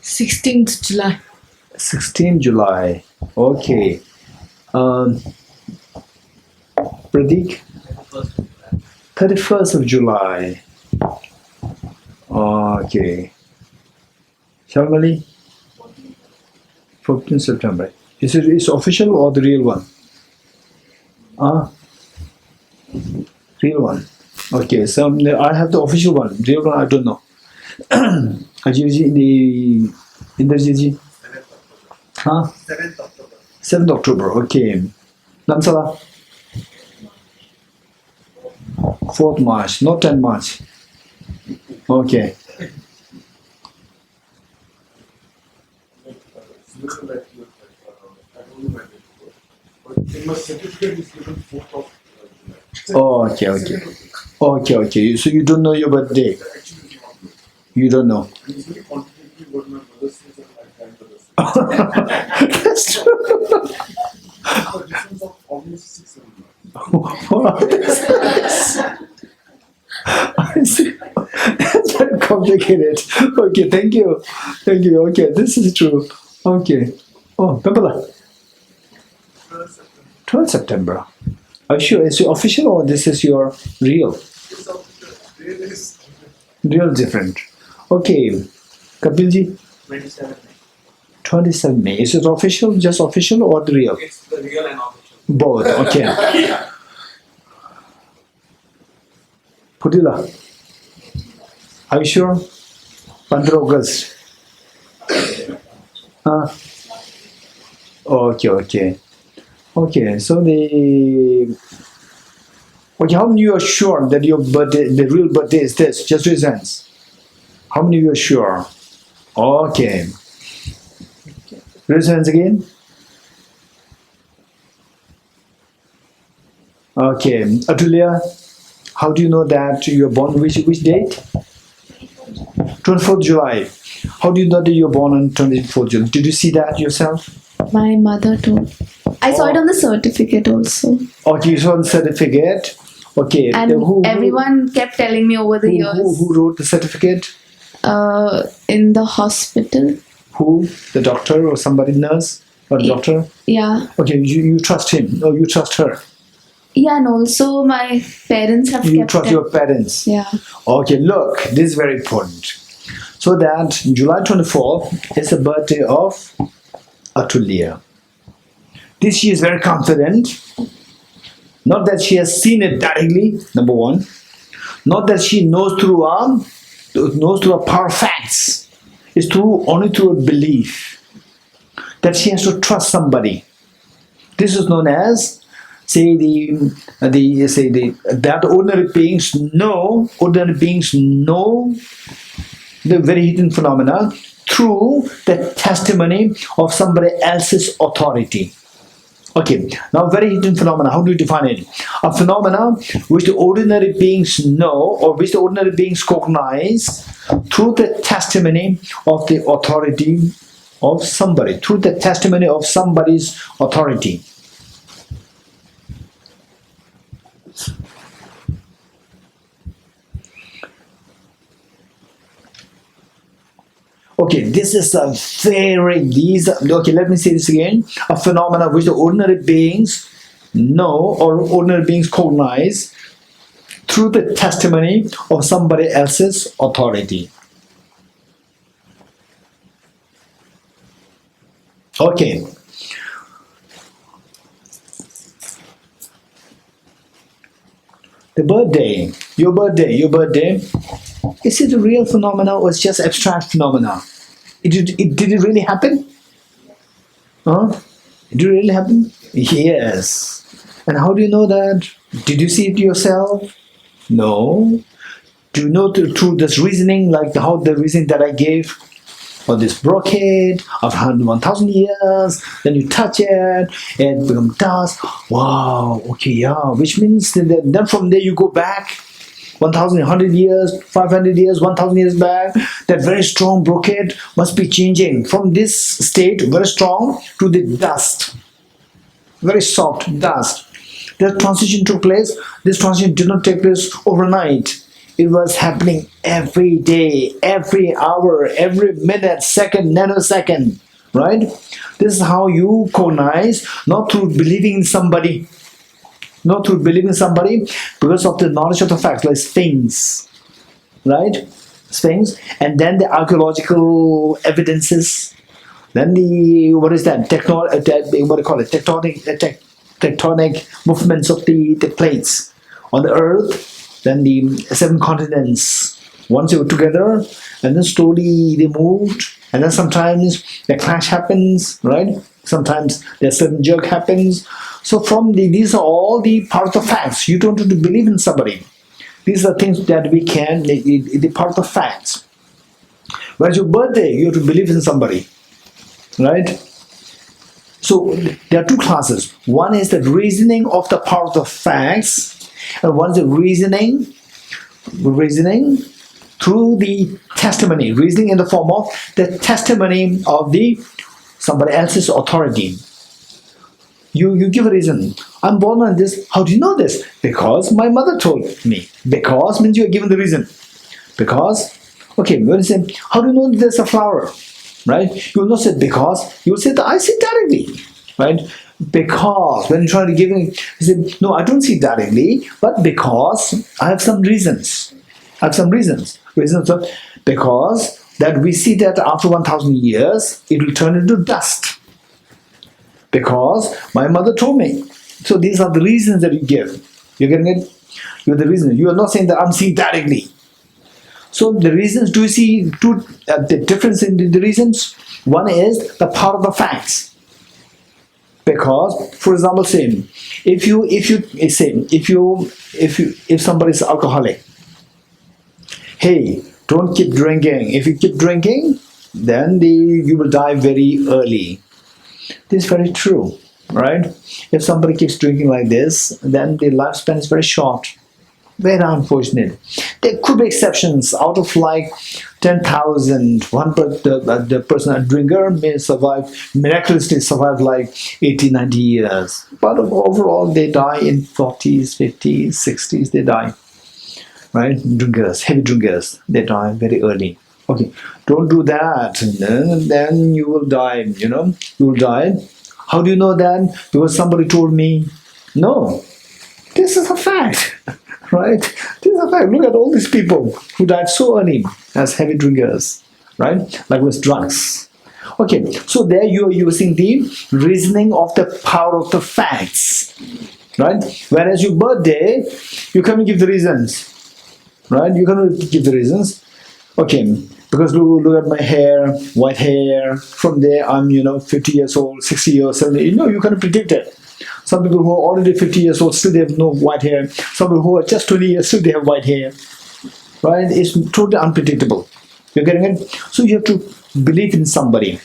16th July. 16 July. Okay. Pratik? 31st of July. Okay. Shamali? 14th September. Is it official or the real one? Real one. Okay, so I have the official one. Real one, I don't know. Ajivji, Inderjiji? 7th October, okay. Namsala? 4th March, not 10 March. Okay. Oh, okay. So you don't know your birthday? You don't know. That's true. I see. That's very complicated. Okay, thank you. Okay, this is true. Okay. Oh, Pamela. 12 September. Are you sure? Is it official or this is your real? Real different. Okay. Kapilji? 27 May. Is it official? Just official or the real? It's the real and official. Both. Okay. Pudila. Are you sure? 15 August. Okay. Okay, so how many you are sure that your birthday, the real birthday is this? Just raise hands. How many you are sure? Okay. Raise hands again. Okay, Atulia, how do you know that you are born which date? 24th July. How do you know that you are born on 24th July? Did you see that yourself? My mother told. I saw it on the certificate also. Okay, you saw the certificate. Okay. And everyone kept telling me over the years. Who wrote the certificate? In the hospital. Who? The doctor or somebody, nurse or doctor? Yeah. Okay, you trust him. No, you trust her. Yeah, and also my parents have You trust your parents. Yeah. Okay, look, this is very important. So that July 24th is the birthday of Atulya. This she is very confident. Not that she has seen it directly, number one. Not that she knows through a power of facts. It's only through a belief that she has to trust somebody. This is known as that ordinary beings know the very hidden phenomena through the testimony of somebody else's authority. Okay, now very hidden phenomena, how do you define it? A phenomena which the ordinary beings know or which the ordinary beings cognize through the testimony of the authority of somebody, through the testimony of somebody's authority. Okay, this is a okay, let me say this again. A phenomena which the ordinary beings know or ordinary beings cognize through the testimony of somebody else's authority. Okay. The birthday, your birthday, is it a real phenomena or it's just abstract phenomena? Did it really happen? Huh? Did it really happen? Yes. And how do you know that? Did you see it yourself? No. Do you know through this reasoning, like how the reasoning that I gave? Or this brocade of 1,000 years, then you touch it, it becomes dust. Wow, okay, yeah. Which means that then from there you go back 1,000, 100 years, 500 years, 1,000 years back. That very strong brocade must be changing from this state, very strong, to the dust, very soft dust. That transition took place. This transition did not take place overnight. It was happening every day, every hour, every minute, second, nanosecond, right? This is how you cognize, not through believing in somebody, because of the knowledge of the facts, like Sphinx, right? Sphinx, and then the archaeological evidences, then the, what is that, tectonic movements of the plates on the earth. Then the 7 continents, once they were together, and then slowly they moved, and then sometimes a clash happens, right? Sometimes a sudden jerk happens. So these are all the part of the facts. You don't have to believe in somebody. These are things that we can, the part of the facts. Whereas your birthday, you have to believe in somebody, right? So there are 2 classes. One is the reasoning of the part of the facts, and one is the reasoning through the testimony, reasoning in the form of the testimony of somebody else's authority. You give a reason. I'm born on this. How do you know this? Because my mother told me. Because means you are given the reason. Because, okay, when you say, how do you know there's a flower? Right? You will not say because. You will say that I see directly. Right? Because when you try to give it, you say, no, I don't see directly, but because I have some reasons. Reasons because that we see that after 1,000 years it will turn into dust. Because my mother told me. So these are the reasons that you give. You're getting it? You're the reason. You are not saying that I'm seeing directly. So the reasons, do you see the difference in the reasons? One is the part of the facts. Because, for example, say, if somebody is alcoholic, hey, don't keep drinking. If you keep drinking, then you will die very early. This is very true, right? If somebody keeps drinking like this, then the lifespan is very short. Very unfortunate. There could be exceptions. Out of like 10,000, the person, a drinker, may miraculously survive like 80, 90 years. But overall, they die in 40s, 50s, 60s, they die. Right? Drinkers, heavy drinkers, they die very early. Okay, don't do that. Then you will die, you will die. How do you know that? Because somebody told me. No, this is a fact. Right? This is a fact. Look at all these people who died so early as heavy drinkers, right? Like with drugs. Okay, so there you are using the reasoning of the power of the facts, right? Whereas your birthday, you can't give the reasons, right? You can't give the reasons. Okay, because look at my hair, white hair. From there, I'm 50 years old, 60 years, 70. You can't predict it. Some people who are already 50 years old still they have no white hair. Some people who are just 20 years still they have white hair. Right? It's totally unpredictable. You're getting it? So you have to believe in somebody.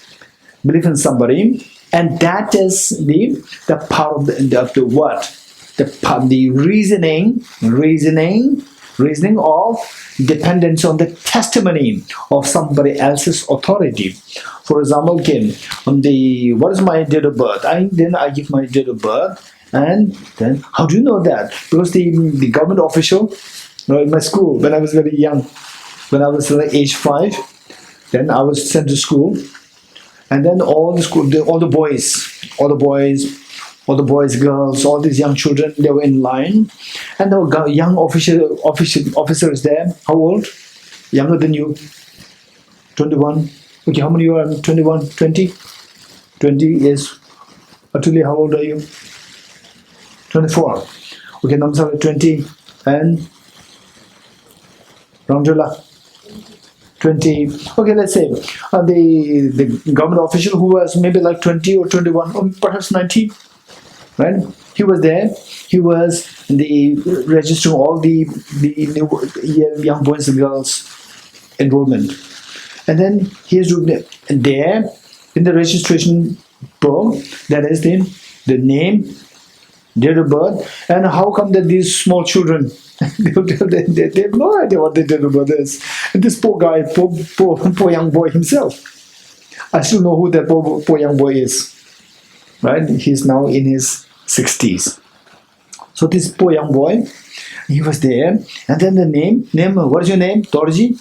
Believe in somebody, and that is the power of the what? The reasoning of dependence on the testimony of somebody else's authority. For example, what is my date of birth? Then I give my date of birth, and then how do you know that? Because the government official, in my school, when I was very young, when I was like age 5, Then I was sent to school, and then all the boys, girls, all these young children, they were in line, and there were young officers there. How old? Younger than you? 21. Okay, how many you are? 21, 20? 20 is. Atuli, how old are you? 24. Okay, Namsara 20 and Ramjula 20. Okay, let's say the government official who was maybe like 20 or 21 or perhaps 19, right? He was there. He was registering all the new young boys and girls enrollment, and then he is there in the registration book. That is the name, date of birth, and how come that these small children they have no idea what the date of birth is. And this poor guy, poor young boy himself, I still know who that poor young boy is, right? He's now in his 60s. So this poor young boy, he was there, and then the name, what is your name? Dorji.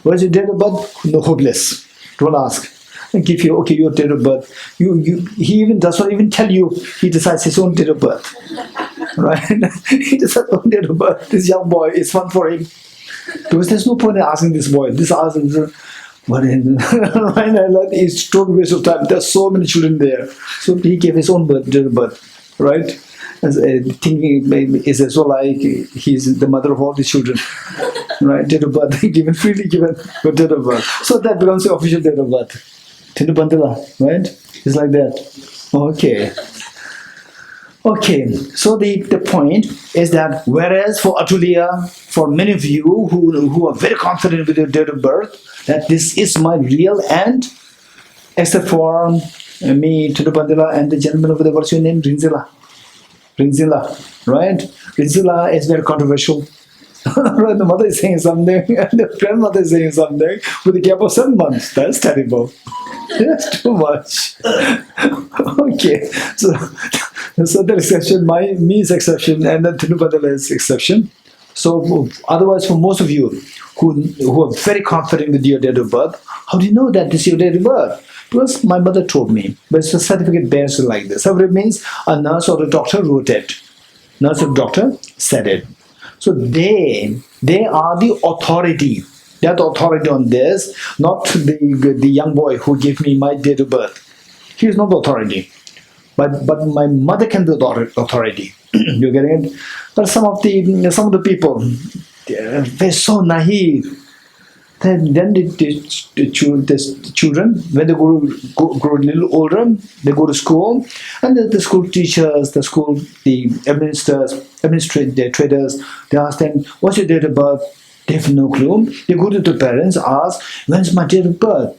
What is your date of birth? No, hopeless. Don't ask. And give you, okay, your date of birth. He even does not even tell you. He decides his own date of birth. Right? He decides his own date of birth. This young boy, it's fun for him. Because there's no point in asking this boy. This asking, right? It's total waste of time. There's so many children there. So he gave his own date of birth. Right? Thinking is so like he's the mother of all the children, right? Date of birth given, freely given for date of birth. So that becomes the official date of birth. Tindupantila, right? It's like that. Okay. So the point is that whereas for Atulia, for many of you who are very confident with your date of birth, that this is my real end, except for me, Tindupantila, and the gentleman over there, what's your name? Rinzila, right? Rinzila is very controversial. Right? The mother is saying something, and the grandmother is saying something with a gap of 7 months. That's terrible. That's too much. Okay, so the exception, me's exception, and then Tinupatala is exception. So otherwise, for most of you who are very confident with your date of birth, how do you know that this is your date of birth? Because my mother told me, but it's a certificate bears like this. So it means a nurse or a doctor wrote it. Nurse or doctor said it. So they are the authority. They are the authority on this, not the young boy who gave me my date of birth. He is not the authority. But my mother can be the authority. You're getting it? But some of the people, they're so naive. Then the children, when they grow a little older, they go to school, and the school teachers, the administrators, they ask them, what's your date of birth? They have no clue. They go to the parents, ask, when's my date of birth?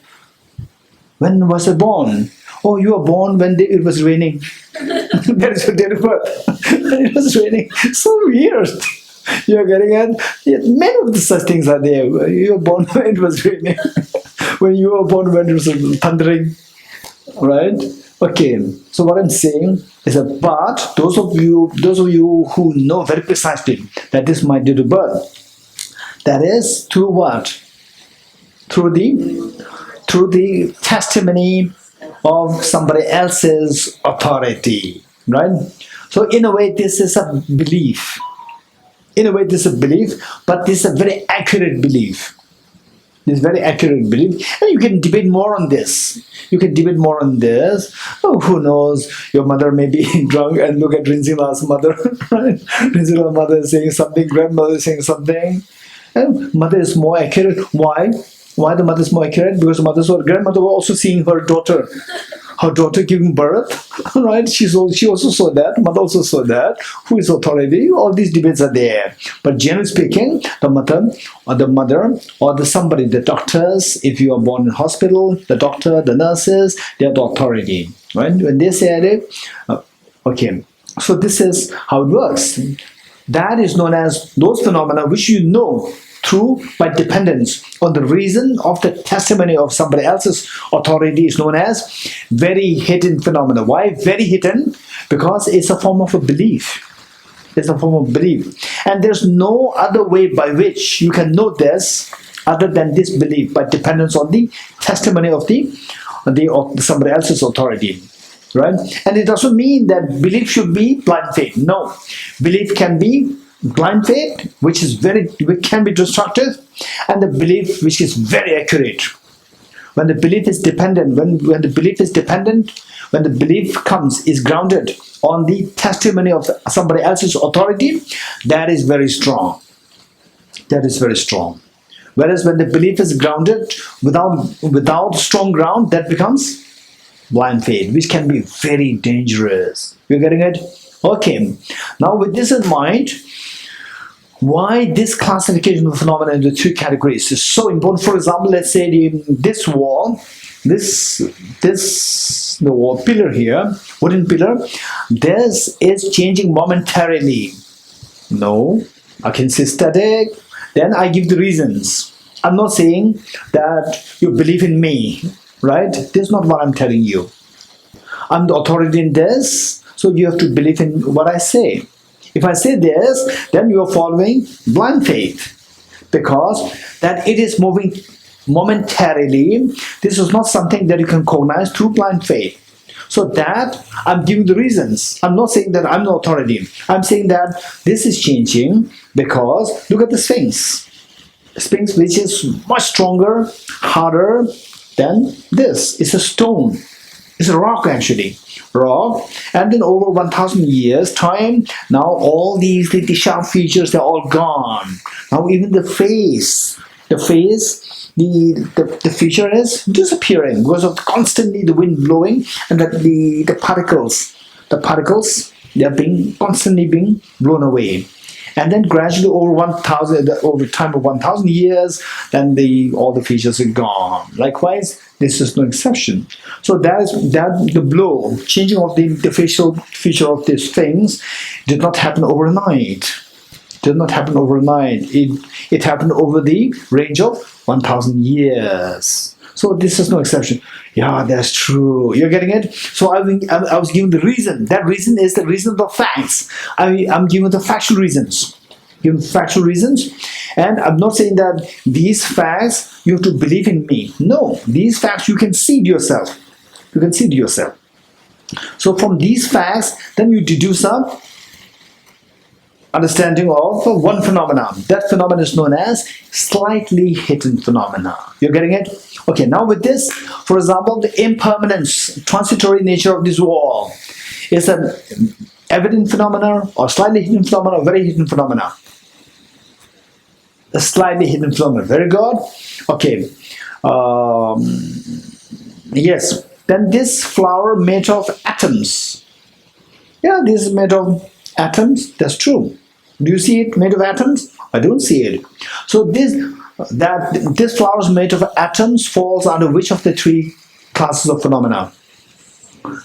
When was I born? Oh, you were born when it was raining. That is your date of birth. It was raining. So weird. You're getting it? Yeah, many of such things are there. You were born when it was raining. When you were born when it was thundering. Right? Okay. So what I'm saying is that, but those of you who know very precisely that this is my date of birth, that is through what? Through the testimony of somebody else's authority. Right? So in a way, this is a belief. But this is a very accurate belief. This very accurate belief. And you can debate more on this. Oh, who knows? Your mother may be drunk and look at Rinzila's mother. Right? Rinzila's mother is saying something, grandmother is saying something. And mother is more accurate. Why? Why the mother is more accurate? Because grandmother was also seeing her daughter giving birth, right? She also saw that. Mother also saw that. Who is authority? All these debates are there. But generally speaking, the mother or somebody, the doctors, if you are born in hospital, the doctor, the nurses, they are the authority, right? When they say it, okay. So this is how it works. That is known as those phenomena which you know through by dependence on the reason of the testimony of somebody else's authority is known as very hidden phenomena. Why very hidden? Because it's a form of a belief. It's a form of belief. And there's no other way by which you can know this other than this belief, but dependence on the testimony of of somebody else's authority. Right? And it doesn't mean that belief should be blind faith. No. Belief can be blind faith, which can be destructive, and the belief which is very accurate. When the belief is dependent, when the belief is dependent, when the belief is grounded on the testimony of somebody else's authority, that is very strong. That is very strong. Whereas when the belief is grounded without strong ground, that becomes blind faith, which can be very dangerous. You're getting it? Okay. Now with this in mind, why this classification of phenomena into three categories is so important. For example, let's say this wall, the wall pillar here, wooden pillar, this is changing momentarily. No, I can say static. Then I give the reasons. I'm not saying that you believe in me, right? This is not what I'm telling you. I'm the authority in this, so you have to believe in what I say. If I say this, then you are following blind faith, because that it is moving momentarily. This is not something that you can cognize through blind faith. So that I'm giving the reasons. I'm not saying that I'm the authority. I'm saying that this is changing because look at the Sphinx. Sphinx, which is much stronger, harder than this. It's a stone. It's a rock actually. Rock. And then over 1,000 years time, now all these little sharp features, they're all gone. Now even the face, the feature is disappearing because of constantly the wind blowing, and that the particles, they are constantly being blown away. And then gradually over time of 1,000 years, then all the features are gone. Likewise, this is no exception. So that the blow, changing of the facial feature of these things did not happen overnight. It happened over the range of 1,000 years. So this is no exception. Yeah, that's true. You're getting it? So I was giving the reason. That reason is the reason of the facts. I'm giving the factual reasons. And I'm not saying that these facts you have to believe in me. No, these facts you can see it yourself. So from these facts, then you deduce a understanding of one phenomenon. That phenomenon is known as slightly hidden phenomena. You're getting it? Okay, now with this, for example, the impermanence, transitory nature of this wall is an evident phenomena or slightly hidden phenomena or very hidden phenomena. A slightly hidden phenomena. Very good. Okay. Yes. Then this flower made of atoms. Yeah, this is made of atoms. That's true. Do you see it made of atoms? I don't see it. So this flower is made of atoms falls under which of the three classes of phenomena?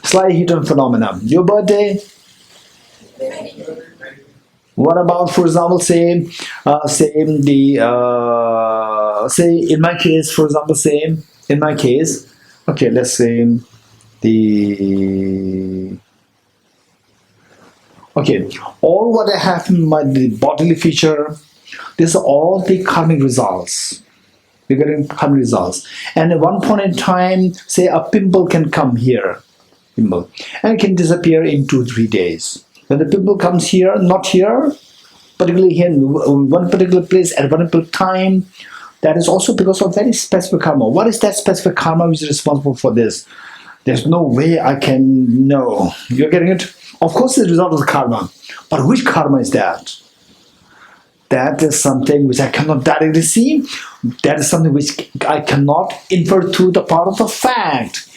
Slightly hidden phenomena. Your birthday? What about, for example, say in my case, for example, okay, let's say all what I have in my bodily feature, these are all the karmic results. We're getting karmic results. And at one point in time, say a pimple can come here, and it can disappear in 2-3 days. When the pimple comes here, not here, particularly here in one particular place at one particular time, that is also because of very specific karma. What is that specific karma which is responsible for this? There's no way I can know. You're getting it? Of course, it's the result of the karma. But which karma is that? That is something which I cannot directly see. That is something which I cannot infer through the part of the fact.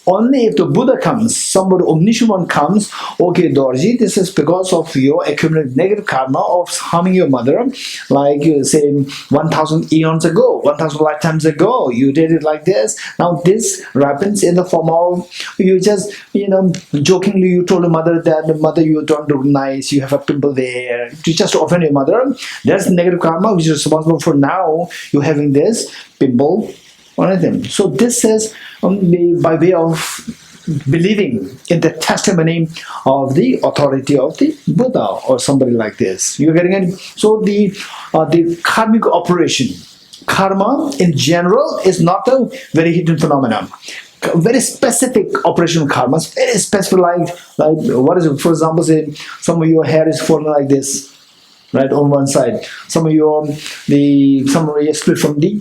Only if the Buddha comes, somebody omniscient one comes, okay, Dorji, this is because of your accumulated negative karma of harming your mother, like you say 1,000 eons ago, 1,000 lifetimes ago, you did it like this. Now this happens in the form of, you just, jokingly you told your mother that, mother, you don't look nice, you have a pimple there, you just offend your mother. That's negative karma which is responsible for now you having this pimple on them. So this is by way of believing in the testimony of the authority of the Buddha or somebody like this. You're getting it? So the karmic operation Karma in general is not a very hidden phenomenon. Very specific operational karma, very specific, like what is it? For example, say some of your hair is falling like this, right, on one side. Some of your split from the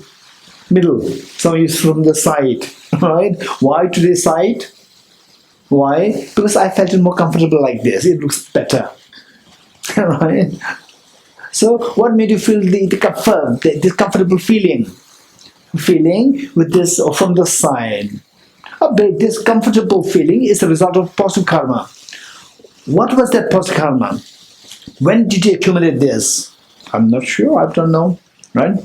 middle. Some of you from the side, right? Why to the side? Why? Because I felt it more comfortable like this. It looks better, right? So, what made you feel the comfort, the comfortable feeling with this from the side? This comfortable feeling is a result of positive karma. What was that positive karma? When did you accumulate this? I'm not sure. I don't know, right?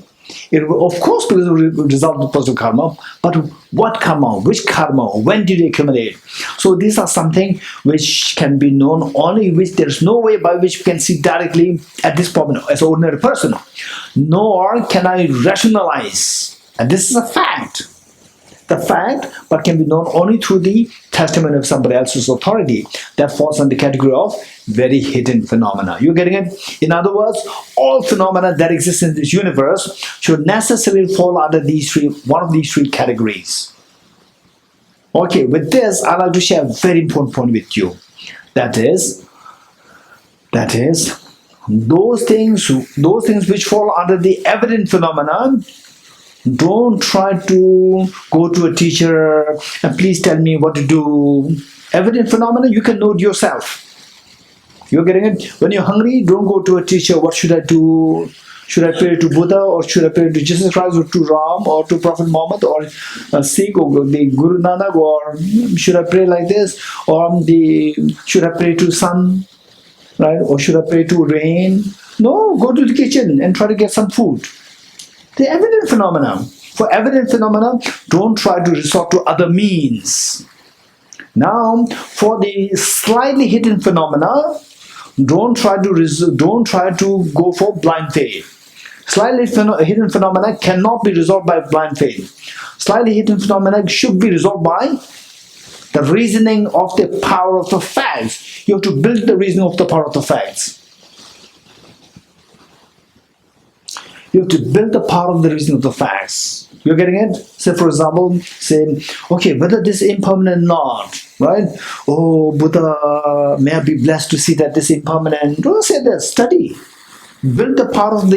It of course because of the result of positive karma, but what karma? Which karma? When did you accumulate? So these are something which can be known only, which there's no way by which we can see directly at this moment as an ordinary person, nor can I rationalize. And this is a fact. The fact, but can be known only through the testimony of somebody else's authority. That falls under the category of very hidden phenomena. You're getting it? In other words, all phenomena that exist in this universe should necessarily fall under one of these three categories. Okay, with this, I'd like to share a very important point with you. That is, those things which fall under the evident phenomenon. Don't try to go to a teacher and please tell me what to do. Evident phenomena, you can know it yourself. You're getting it? When you're hungry, don't go to a teacher. What should I do? Should I pray to Buddha, or should I pray to Jesus Christ, or to Ram, or to Prophet Muhammad, or Sikh, or the Guru Nanak, or should I pray like this? Or should I pray to sun, right? Or should I pray to rain? No, go to the kitchen and try to get some food. The evident phenomena. For evident phenomena, don't try to resort to other means. Now, for the slightly hidden phenomena, don't try to go for blind faith. Slightly hidden phenomena cannot be resolved by blind faith. Slightly hidden phenomena should be resolved by the reasoning of the power of the facts. You have to build the reasoning of the power of the facts. You have to build the power of the reason of the facts. You're getting it? Say, for example, say, okay, whether this is impermanent or not, right? Oh, Buddha, may I be blessed to see that this is impermanent. Don't say that. Study. Build the power of the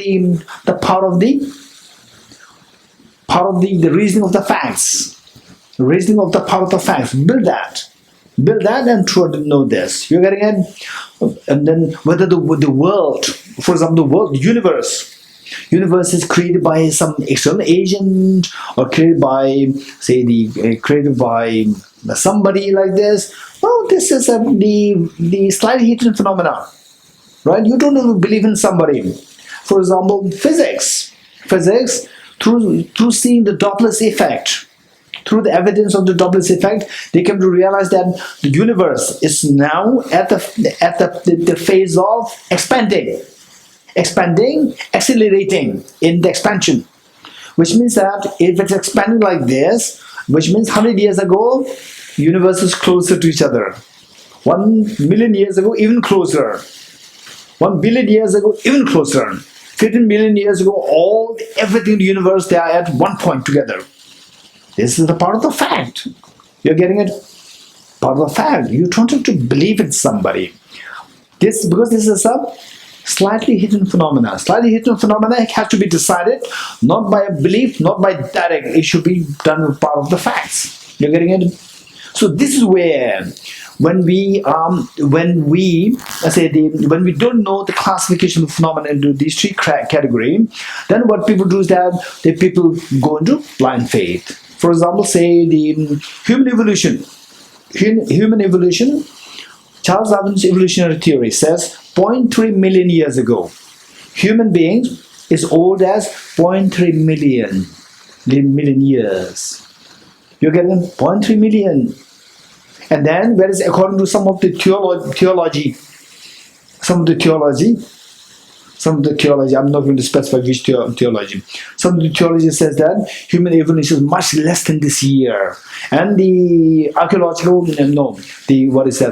reasoning of the facts. The reasoning of the power of the facts. Build that. Build that and try to know this. You're getting it? And then whether the world, for example, the universe is created by some external agent, or created by, say, created by somebody like this. Well, this is the slightly hidden phenomena, right? You don't even believe in somebody. For example, physics, through seeing the Doppler's effect, through the evidence of the Doppler's effect, they came to realize that the universe is now at the phase of expanding, accelerating in the expansion, which means that if it's expanding like this, which means 100 years ago, universe is closer to each other. 1 million years ago, even closer. 1 billion years ago, even closer. 15 million years ago, everything in the universe, they are at one point together. This is the part of the fact. You're getting it? Part of the fact. You don't have to believe in somebody. Because this is a slightly hidden phenomena. Slightly hidden phenomena has to be decided not by a belief, not by direct. It should be done with part of the facts. You're getting it? So this is where, when we don't know the classification of phenomena into these three categories, then what people do is that people go into blind faith. For example, say the human evolution. Charles Darwin's evolutionary theory says 0.3 million years ago, human beings is old as 0.3 million years. You're getting 0.3 million. And then, whereas according to some of the theology, I'm not going to specify which theology. Some of the theology says that human evolution is much less than this year. And the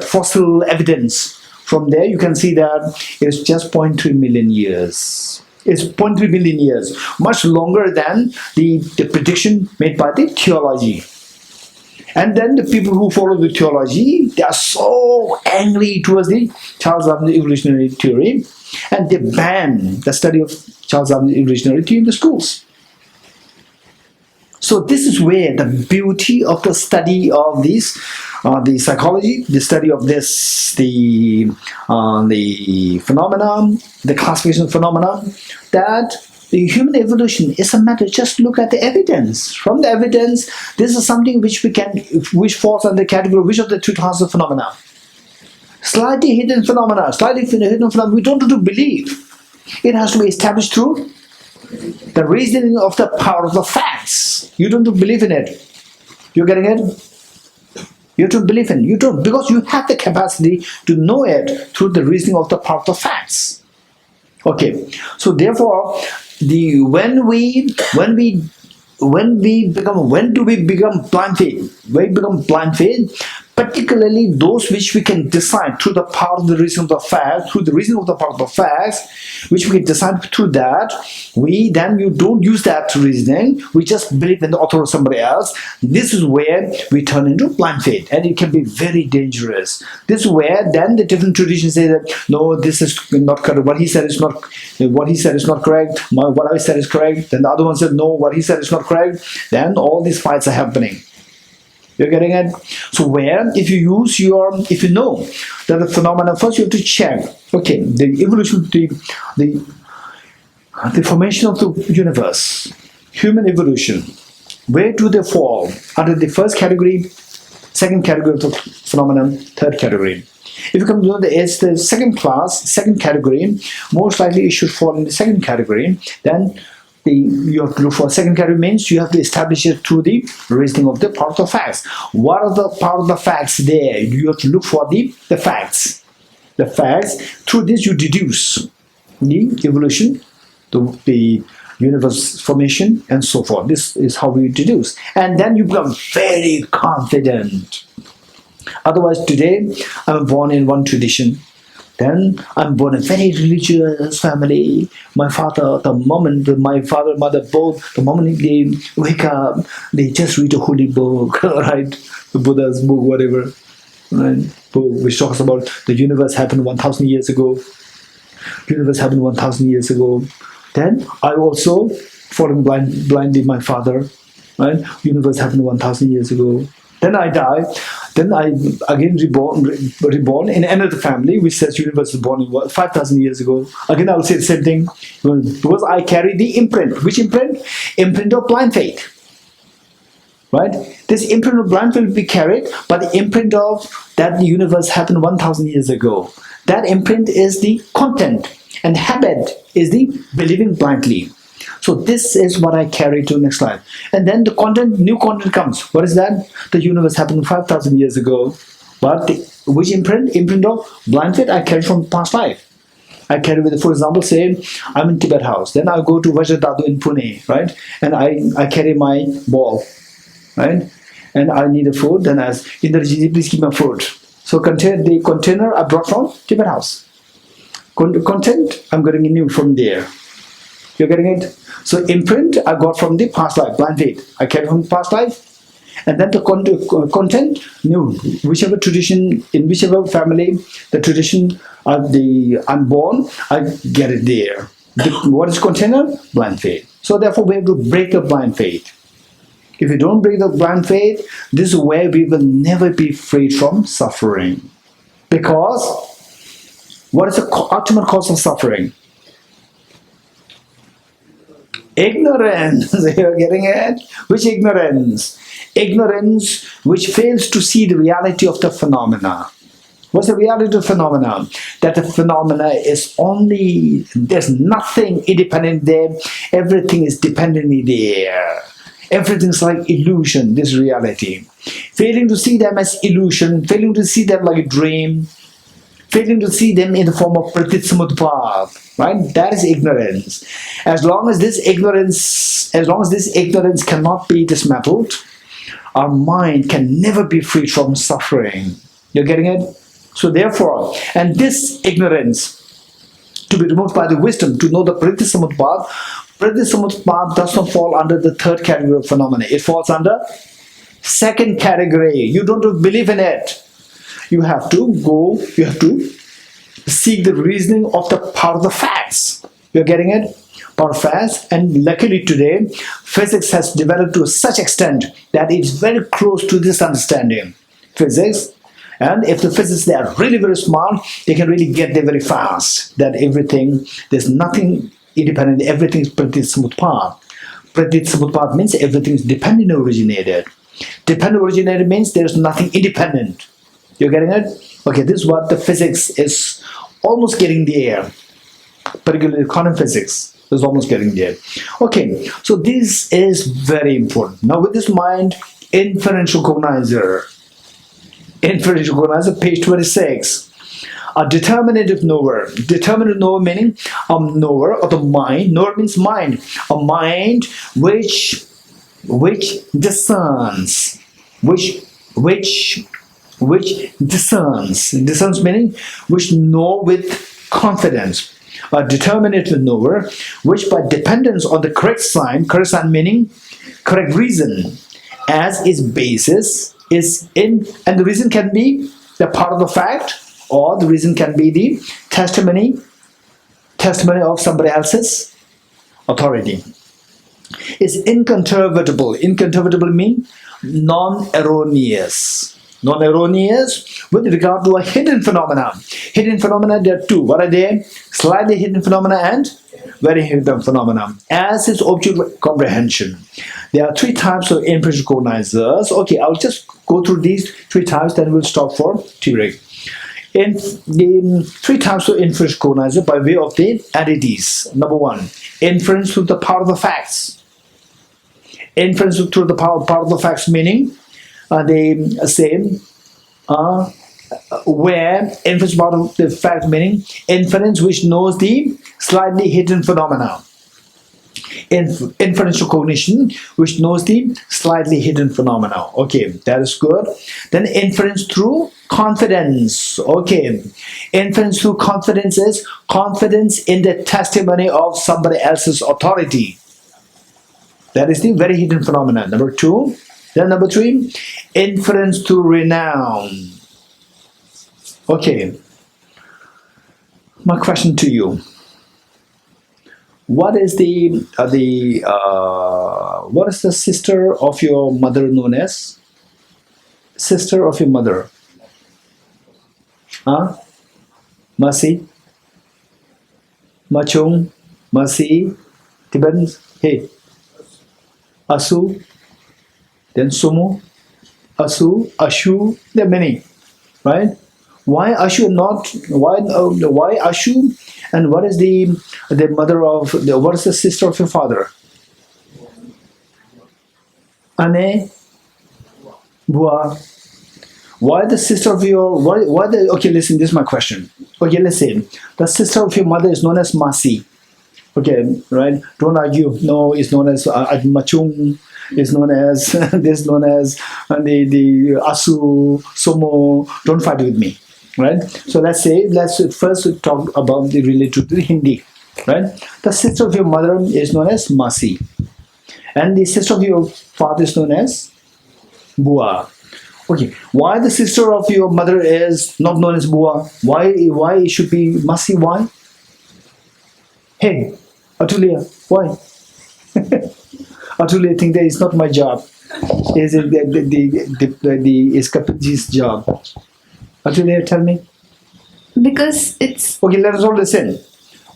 fossil evidence, from there you can see that it's just 0.3 million years. It's 0.3 billion years, much longer than the prediction made by the theology. And then the people who follow the theology, they are so angry towards the Charles Darwin's evolutionary theory, and they ban the study of Charles Darwin's evolutionary theory in the schools. So this is where the beauty of the study of this, the psychology, the study of this, the phenomenon, the classification of phenomena, that the human evolution is a matter. Just look at the evidence. From the evidence, this is something which falls under the category, which of the two classes of phenomena? Slightly hidden phenomena, we don't have to believe. It has to be established through the reasoning of the power of the facts. You don't believe in it. You're getting it? You don't believe in it. You don't, because you have the capacity to know it through the reasoning of the power of the facts. Okay. So therefore, when do we become blind faith? We become blind faith, particularly those which we can decide through the power of the reason of the facts, through the reason of the power of the facts, which we can decide through that. You don't use that reasoning, we just believe in the author of somebody else. This is where we turn into blind faith, and it can be very dangerous. This is where then the different traditions say that no, this is not correct, what he said is not correct, what I said is correct, then the other one said no, what he said is not correct. Then all these fights are happening. You're getting it? So if you know that the phenomena, first you have to check, okay, the evolution, the formation of the universe, human evolution, where do they fall? Under the first category, second category of the phenomenon, third category. If you come to know that it's the second class, second category, most likely it should fall in the second category. Then you have to look for second category, means you have to establish it through the reasoning of the power of the facts. What are the power of the facts there? You have to look for the facts. The facts, through this you deduce the evolution, the universe formation, and so forth. This is how we deduce. And then you become very confident. Otherwise, today, I'm born in one tradition. Then I'm born in a very religious family. My father, mother, both, the moment they wake up, they just read a holy book, right? The Buddha's book, whatever, right? Book which talks about the universe happened 1,000 years ago. Universe happened 1,000 years ago. Then I also following blindly my father, right? Universe happened 1,000 years ago. Then I die. Then I again reborn in another family which says universe was born 5,000 years ago. Again I will say the same thing, because I carry the imprint. Which imprint? Imprint of blind faith. Right? This imprint of blind faith will be carried, but the imprint of that the universe happened 1,000 years ago. That imprint is the content, and habit is the believing blindly. So this is what I carry to the next slide. And then the content, new content comes. What is that? The universe happened 5,000 years ago. But which imprint? Imprint of blind faith I carry from past life. I carry with, for example, say I'm in Tibet house. Then I go to Vajradadu in Pune, right? And I carry my ball, right? And I need a food. Then I ask, Indrajit, please give me food. So the container I brought from Tibet house. Content I'm getting new from there. You're getting it? So imprint I got from the past life, blind faith I carry from the past life. And then the content, new, whichever tradition, in whichever family, the tradition of I'm born, I get it there. What is container? Blind faith. So therefore we have to break the blind faith. If we don't break the blind faith, this is where we will never be freed from suffering. Because what is the ultimate cause of suffering? Ignorance. You're getting it? Which ignorance? Ignorance which fails to see the reality of the phenomena. What's the reality of the phenomena? That the phenomena is only, there's nothing independent there. Everything is dependently there. Everything's like illusion, this reality. Failing to see them as illusion, failing to see them like a dream, failing to see them in the form of pratitsamutpad, right? That is ignorance. As long as this ignorance cannot be dismantled, our mind can never be freed from suffering. You're getting it? So therefore, and this ignorance to be removed by the wisdom, to know the Pratyasamutpad. Pratyasamutpad does not fall under the third category of phenomena. It falls under second category. You don't believe in it. You have to seek the reasoning of the part of the facts. You're getting it? Part of facts. And luckily today, physics has developed to such extent that it's very close to this understanding. Physics. And if the physicists, they are really very smart, they can really get there very fast. That everything, there's nothing independent, everything is Pratyasamutpad. Pratyasamutpad means everything is dependent originated. Dependent originated means there's nothing independent. You're getting it? Okay, this is what the physics is almost getting there. Particularly quantum physics is almost getting there. Okay, so this is very important. Now with this mind, inferential cognizer. Inferential cognizer, page 26. A determinative knower. Determinative knower meaning a knower of the mind. Knower means mind. A mind which discerns. Which discerns. Discerns meaning which know with confidence. A determinative knower which by dependence on the correct sign meaning correct reason as its basis is in, and the reason can be the part of the fact, or the reason can be the testimony of somebody else's authority. Is incontrovertible. Incontrovertible means non-erroneous. Non-erroneous with regard to a hidden phenomena. Hidden phenomena, there are two. What are they? Slightly hidden phenomena and very hidden phenomena. As its object comprehension. There are three types of inferential cognizers. Okay, I'll just go through these three types, then we'll stop for theory. In the three types of inferential cognizer by way of the entities. Number one, inference through the power of the facts. Inference through the power of the facts meaning they say where inference part of the fact meaning inference which knows the slightly hidden phenomena. Inferential cognition which knows the slightly hidden phenomena. Okay, that is good. Then inference through confidence. Okay, inference through confidence is confidence in the testimony of somebody else's authority. That is the very hidden phenomena. Number two. Then number three, inference through renown. Okay, my question to you: what is the sister of your mother known as? Sister of your mother? Huh? Masi? Machung? Masi? Tibetans? Hey. Asu? Then Sumo, Asu, Ashu, there are many, right? Why Ashu not? Why Ashu? And what is the mother of what is the sister of your father? Ane, Bua. Why the sister of your why the okay? Listen, this is my question. Okay, listen. The sister of your mother is known as Masi. Okay, right? Don't argue. No, it's known as Machung. Is known as this is known as the Asu, Somo. Don't fight with me, right? So let's first talk about the related to the Hindi, right? The sister of your mother is known as Masi, and the sister of your father is known as Bua. Okay, why the sister of your mother is not known as Bua? Why it should be Masi? Why? Hey, Atulia, why? Actually, I think that is not my job. Is it is Kapilji's job? Actually, tell me. Because it's Okay, let us all listen.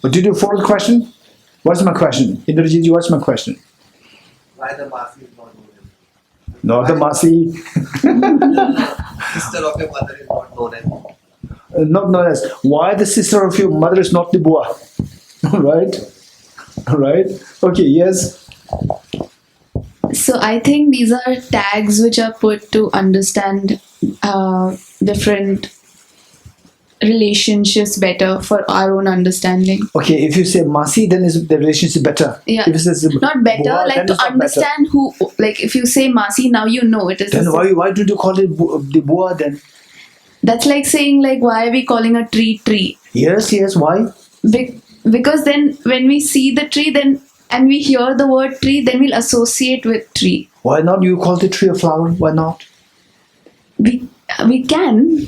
But did you follow the question? What's my question? Indrajitji, what's my question? Why the Masi is not known? Not the Masi. Sister of your mother is not known as. Not known as. Why the sister of your mother is not the Bua? Right? Right? Okay, yes. So I think these are tags which are put to understand different relationships better for our own understanding. Okay, if you say Masi, then is the relationship better? Yeah. If it says Not better, Bua, like then to it's not understand who, like if you say Masi, now you know it is. better. Then why don't you call it the Bua then? That's like saying like why are we calling a tree tree? Yes, why? because then when we see the tree, then and we hear the word tree, then we'll associate with tree. Why not you call the tree a flower? Why not? We can,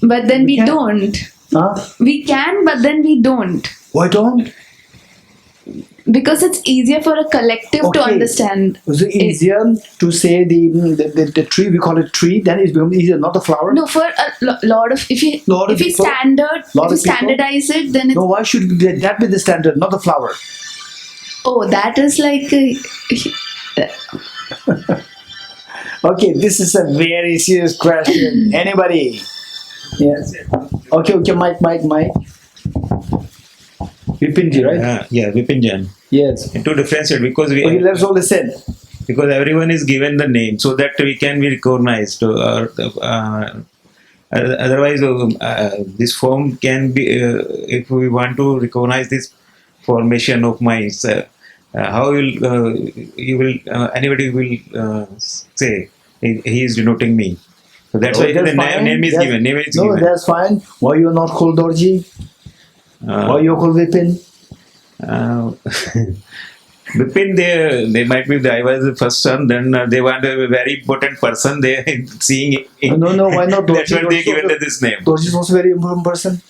but then we can? don't. Huh? We can, but then we don't. Why don't? Because it's easier for a collective to Okay. understand. Is it easier to say the tree, we call it tree, then it's become easier, not a flower? No, for a lot of, if you Lot of people? Lot of people? standardize it, then it's, No, why should that be the standard, not the flower? oh, that is like Okay, this is a very serious question. Anybody? Yes. Okay, Mike. Vipinji, right? Yeah, Vipinjan. Yes. To differentiate, because Okay, let's all listen. because everyone is given the name so that we can be recognized. Otherwise, this form can be, if we want to recognize this formation of minds, how anybody will say he is denoting me. So that's why the name is given. Name is No, given. that's fine. Why you're not called Dorji? Why you're called Vipin? Within they might be, I was the first son, then they want a very important person, they seeing it. No, why not That's Dorji? why they given this name. Dorji is also a very important person.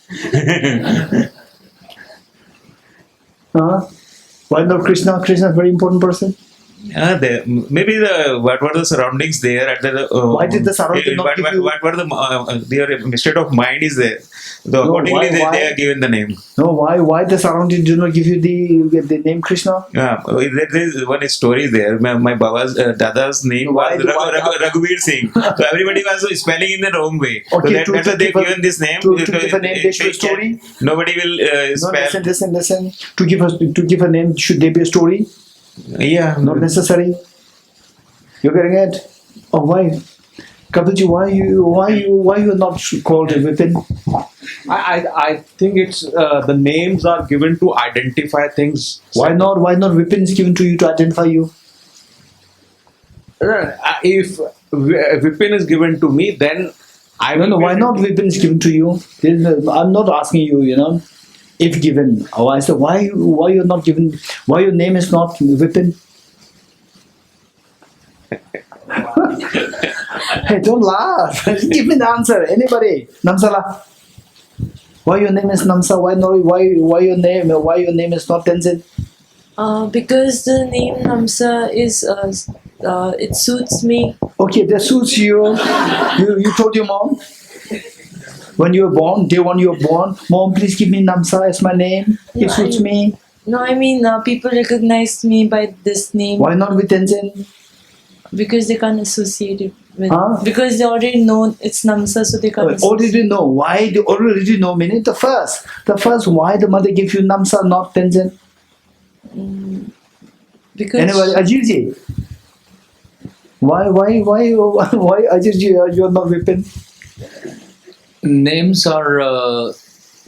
Why not Krishna? Krishna is a very important person. Maybe what were the surroundings there at the Why did the surrounding not give you- what were their state of mind is there, so No, accordingly why- they are given the name. No, why the surrounding do not give you the name Krishna? There is one story there. My Baba's dada's name Why was do- why- Raghuveer Singh, so everybody was spelling in the wrong way. So Okay, that's why they given this name. to give a name, there should be a story. Nobody will No, spell. listen. To give a name, should there be a story? Yeah, Not necessary. You're getting it? Oh, why? Kapilji, why you not called Vipin? I think it's the names are given to identify things. Why not Vipin is given to you to identify you? If Vipin is given to me, then I will. No, why not Vipin is given to you? I'm not asking you, if given. Oh, I said, why you're not given, why your name is not Vipin? Hey, don't laugh. Give me the answer. Anybody? Namsala. Why your name is Namsa? Why your name is not Tenzin? Because the name Namsa is it suits me. Okay, that suits you. You told your mom when you were born, day one you were born, Mom, please give me Namsa as my name. It Yeah, suits me. No, I mean people recognize me by this name Why not with Tenzin? because they can't associate it with. Huh? Because they already know it's Namsa, so they can't. Already know. Why? They already know. Meaning the first. Why the mother gives you Namsa, not Tenzin? Because Anybody? Ajirji. Why Ajirji? You're not Vipin. Names are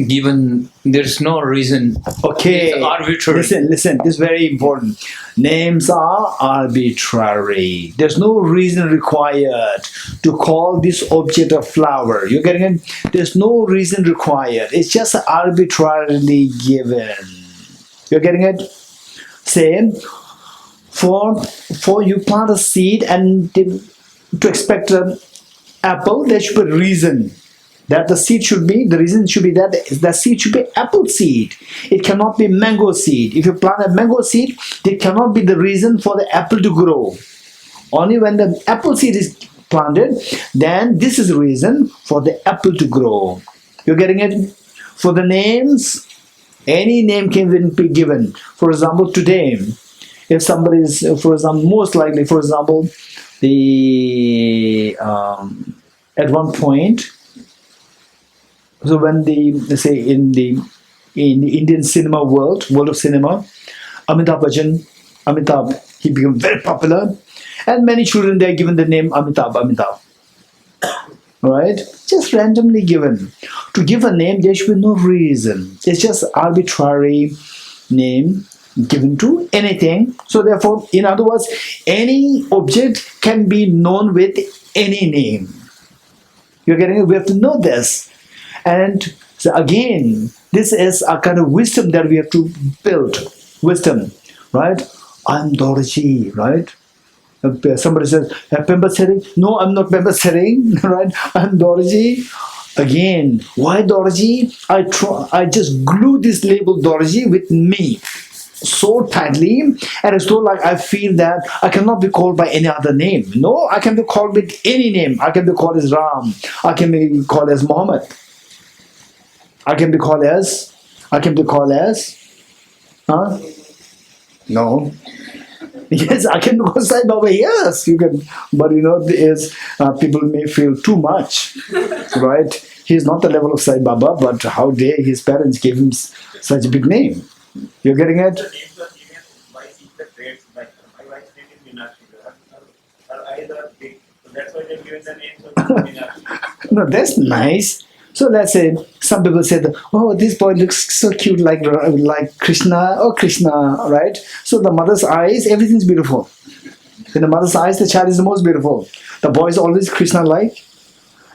given, there's no reason. Okay. It's arbitrary. Listen. This is very important. Names are arbitrary. There's no reason required to call this object a flower. You're getting it? There's no reason required. It's just arbitrarily given. You're getting it? Same. For you plant a seed and to expect an apple, there should be a reason. That the reason should be that the seed should be apple seed. It cannot be mango seed. If you plant a mango seed, it cannot be the reason for the apple to grow. Only when the apple seed is planted, then this is the reason for the apple to grow. You're getting it? For the names, any name can be given. For example, today, if somebody is, for example, most likely, for example, at one point, so when let's say in the Indian cinema world of cinema, Amitabh, he became very popular, and many children they are given the name Amitabh. Right? Just randomly given. To give a name, there should be no reason. It's just arbitrary name given to anything. So therefore, in other words, any object can be known with any name. You're getting it? We have to know this. And So again, this is a kind of wisdom that we have to build. Wisdom, right? I'm Dorji, right? Somebody says, Pemba Sering? No, I'm not Pemba Sering, right? I'm Dorji. Again, why Dorji? I just glue this label Dorji with me so tightly, and it's so like I feel that I cannot be called by any other name. No, I can be called with any name. I can be called as Ram. I can be called as Muhammad. I can be called as. Huh? No. Yes, I can go Sai Baba. Yes, you can. But people may feel too much, right? He's not the level of Sai Baba, but how dare his parents gave him such a big name? You're getting it? No, that's nice. So let's say some people said, "Oh, this boy looks so cute, like Krishna or Krishna," right? So the mother's eyes, everything's beautiful. In the mother's eyes, the child is the most beautiful. The boy is always Krishna-like,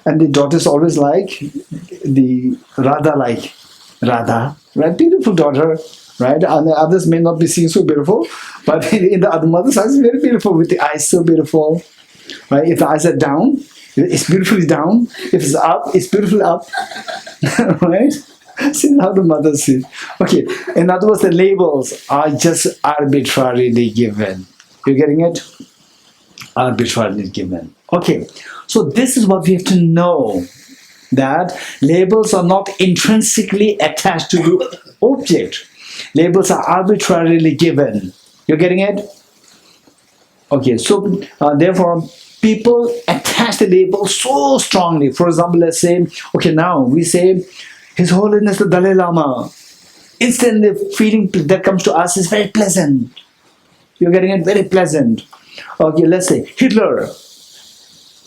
and the daughter is always like the Radha-like. Radha, right? Beautiful daughter, right? And the others may not be seen so beautiful, but in the other mother's eyes, very beautiful, with the eyes so beautiful, right? If the eyes are down, it's beautifully down. If it's up, it's beautifully up, right? See how the mother sees. Okay, in other words, the labels are just arbitrarily given. You're getting it? Arbitrarily given. Okay, so this is what we have to know, that labels are not intrinsically attached to the object. Labels are arbitrarily given. You're getting it? Okay, so therefore, people attach the label so strongly. For example, let's say, okay, now we say, His Holiness the Dalai Lama. Instantly, the feeling that comes to us is very pleasant. You're getting it? Very pleasant. Okay, let's say Hitler.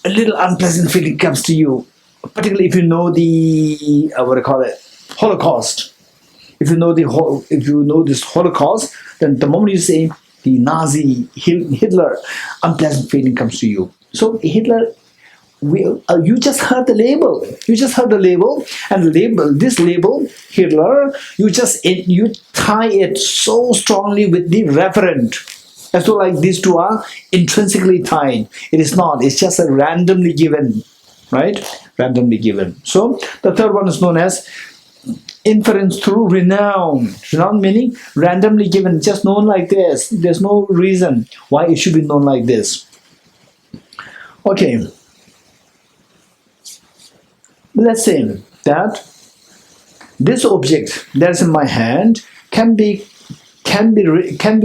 A little unpleasant feeling comes to you, particularly if you know the Holocaust. If you know this Holocaust, then the moment you say the Nazi Hitler, unpleasant feeling comes to you. So Hitler, you just heard the label. You just heard the label, and this label Hitler, you tie it so strongly with the referent, as though like these two are intrinsically tied. It is not. It's just a randomly given, right? Randomly given. So the third one is known as inference through renown. Renown meaning randomly given, just known like this. There's no reason why it should be known like this. Okay. Let's say that this object that's in my hand can be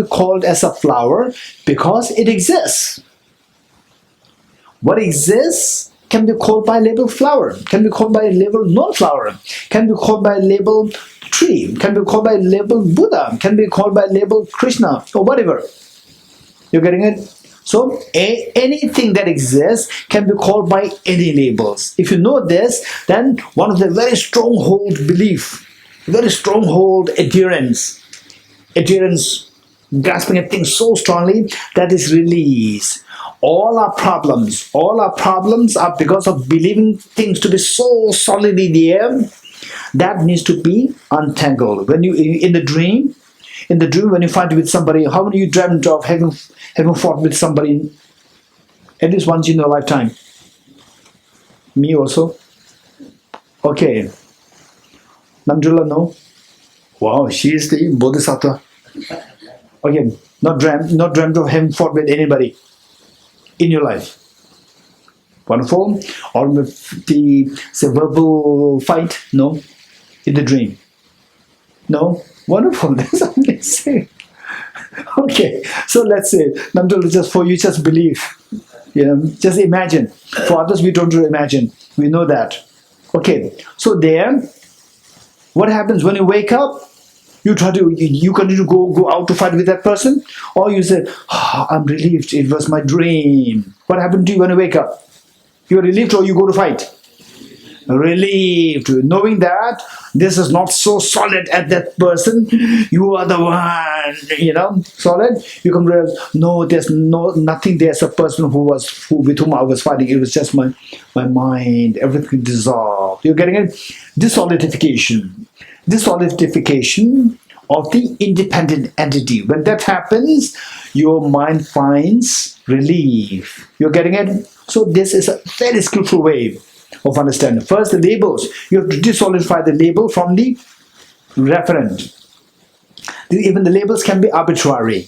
called as a flower because it exists. What exists can be called by label flower, can be called by label non-flower, can be called by label tree, can be called by label Buddha, can be called by label Krishna, or whatever. You're getting it? So anything that exists can be called by any labels. If you know this, then one of the very stronghold belief, very stronghold adherence, grasping at things so strongly that is released. All our problems are because of believing things to be so solidly there. That needs to be untangled. When you in the dream when you fight with somebody, how many of you dreamt of having fought with somebody at least once in your lifetime? Me also. Okay. Namjula, no? Wow, she is the Bodhisattva. Okay, not dreamt of having fought with anybody in your life. Wonderful. Or with the verbal fight? No. In the dream? No. Wonderful. That's amazing. Okay, so let's say, Namjula, just for you, just believe. Just imagine. For others, we don't imagine. We know that. Okay, so there, what happens when you wake up? You continue to go out to fight with that person, or you say, I'm relieved, it was my dream. What happened to you when you wake up? You're relieved or you go to fight? relieved, knowing that this is not so solid at that person. You are the one, solid. You can realize, no, there's nothing. There's a person with whom I was fighting. It was just my mind. Everything dissolved. You're getting it? Dissolidification of the independent entity. When that happens, your mind finds relief. You're getting it? So this is a very skillful way of understanding. First, the labels. You have to dissolidify the label from the referent. Even the labels can be arbitrary.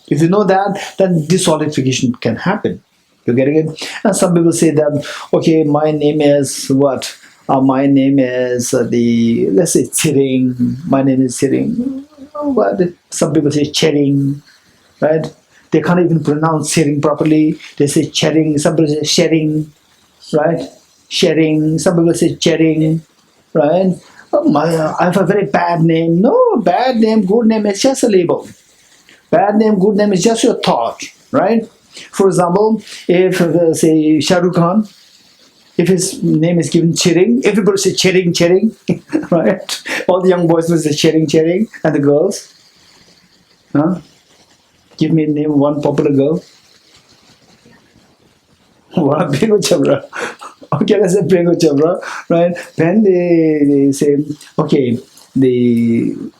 If you know that, then dissolidification can happen. You're getting it? And some people say that, okay, my name is what? My name is let's say Tsiring. My name is Tsiring. What? Some people say Chering, right? They can't even pronounce Tsiring properly. They say Chering. Some people say Sharing, right? Sharing. Some people say Chering, right? Oh, I have a very bad name. No, bad name, good name is just a label. Bad name, good name is just your thought, right? For example, if say Shah Rukh Khan, if his name is given Chering, everybody say Chering, Chering, right? All the young boys will say Chering, Chering, and the girls, huh? Give me a name, one popular girl. Wow, Bingo Chabra. Okay, let's say Bingo Chabra, right? Then they say, okay, then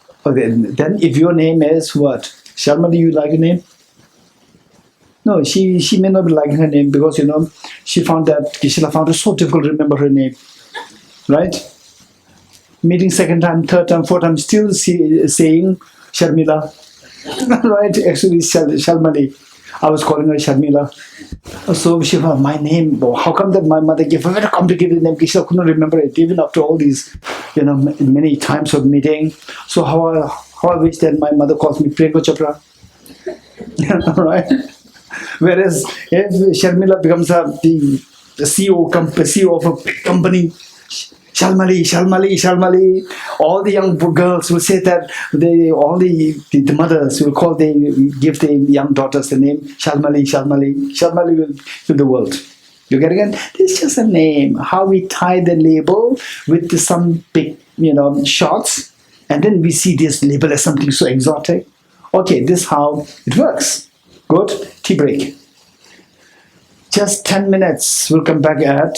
if your name is what? Sharma, do you like a name? No, she may not be liking her name because, she found that Kishila found it so difficult to remember her name, right? Meeting second time, third time, fourth time, still saying Sharmila, right? Actually, Sharmali. I was calling her Sharmila. So she found my name. How come that my mother gave a very complicated name? Kishila couldn't remember it even after all these, many times of meeting. So how I wish that my mother calls me Priyanka Chopra, right? Whereas if Sharmila becomes the CEO of a big company, Shalmali, all the young girls will say that all the mothers will give the young daughters the name Shalmali will fill the world. You get it? It's just a name. How we tie the label with some big, shots, and then we see this label as something so exotic. Okay, this is how it works. Good. Tea break. Just 10 minutes. We'll come back at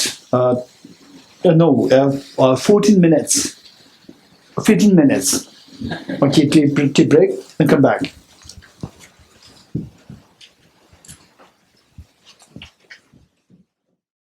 14 minutes. 15 minutes. Okay, tea break and come back.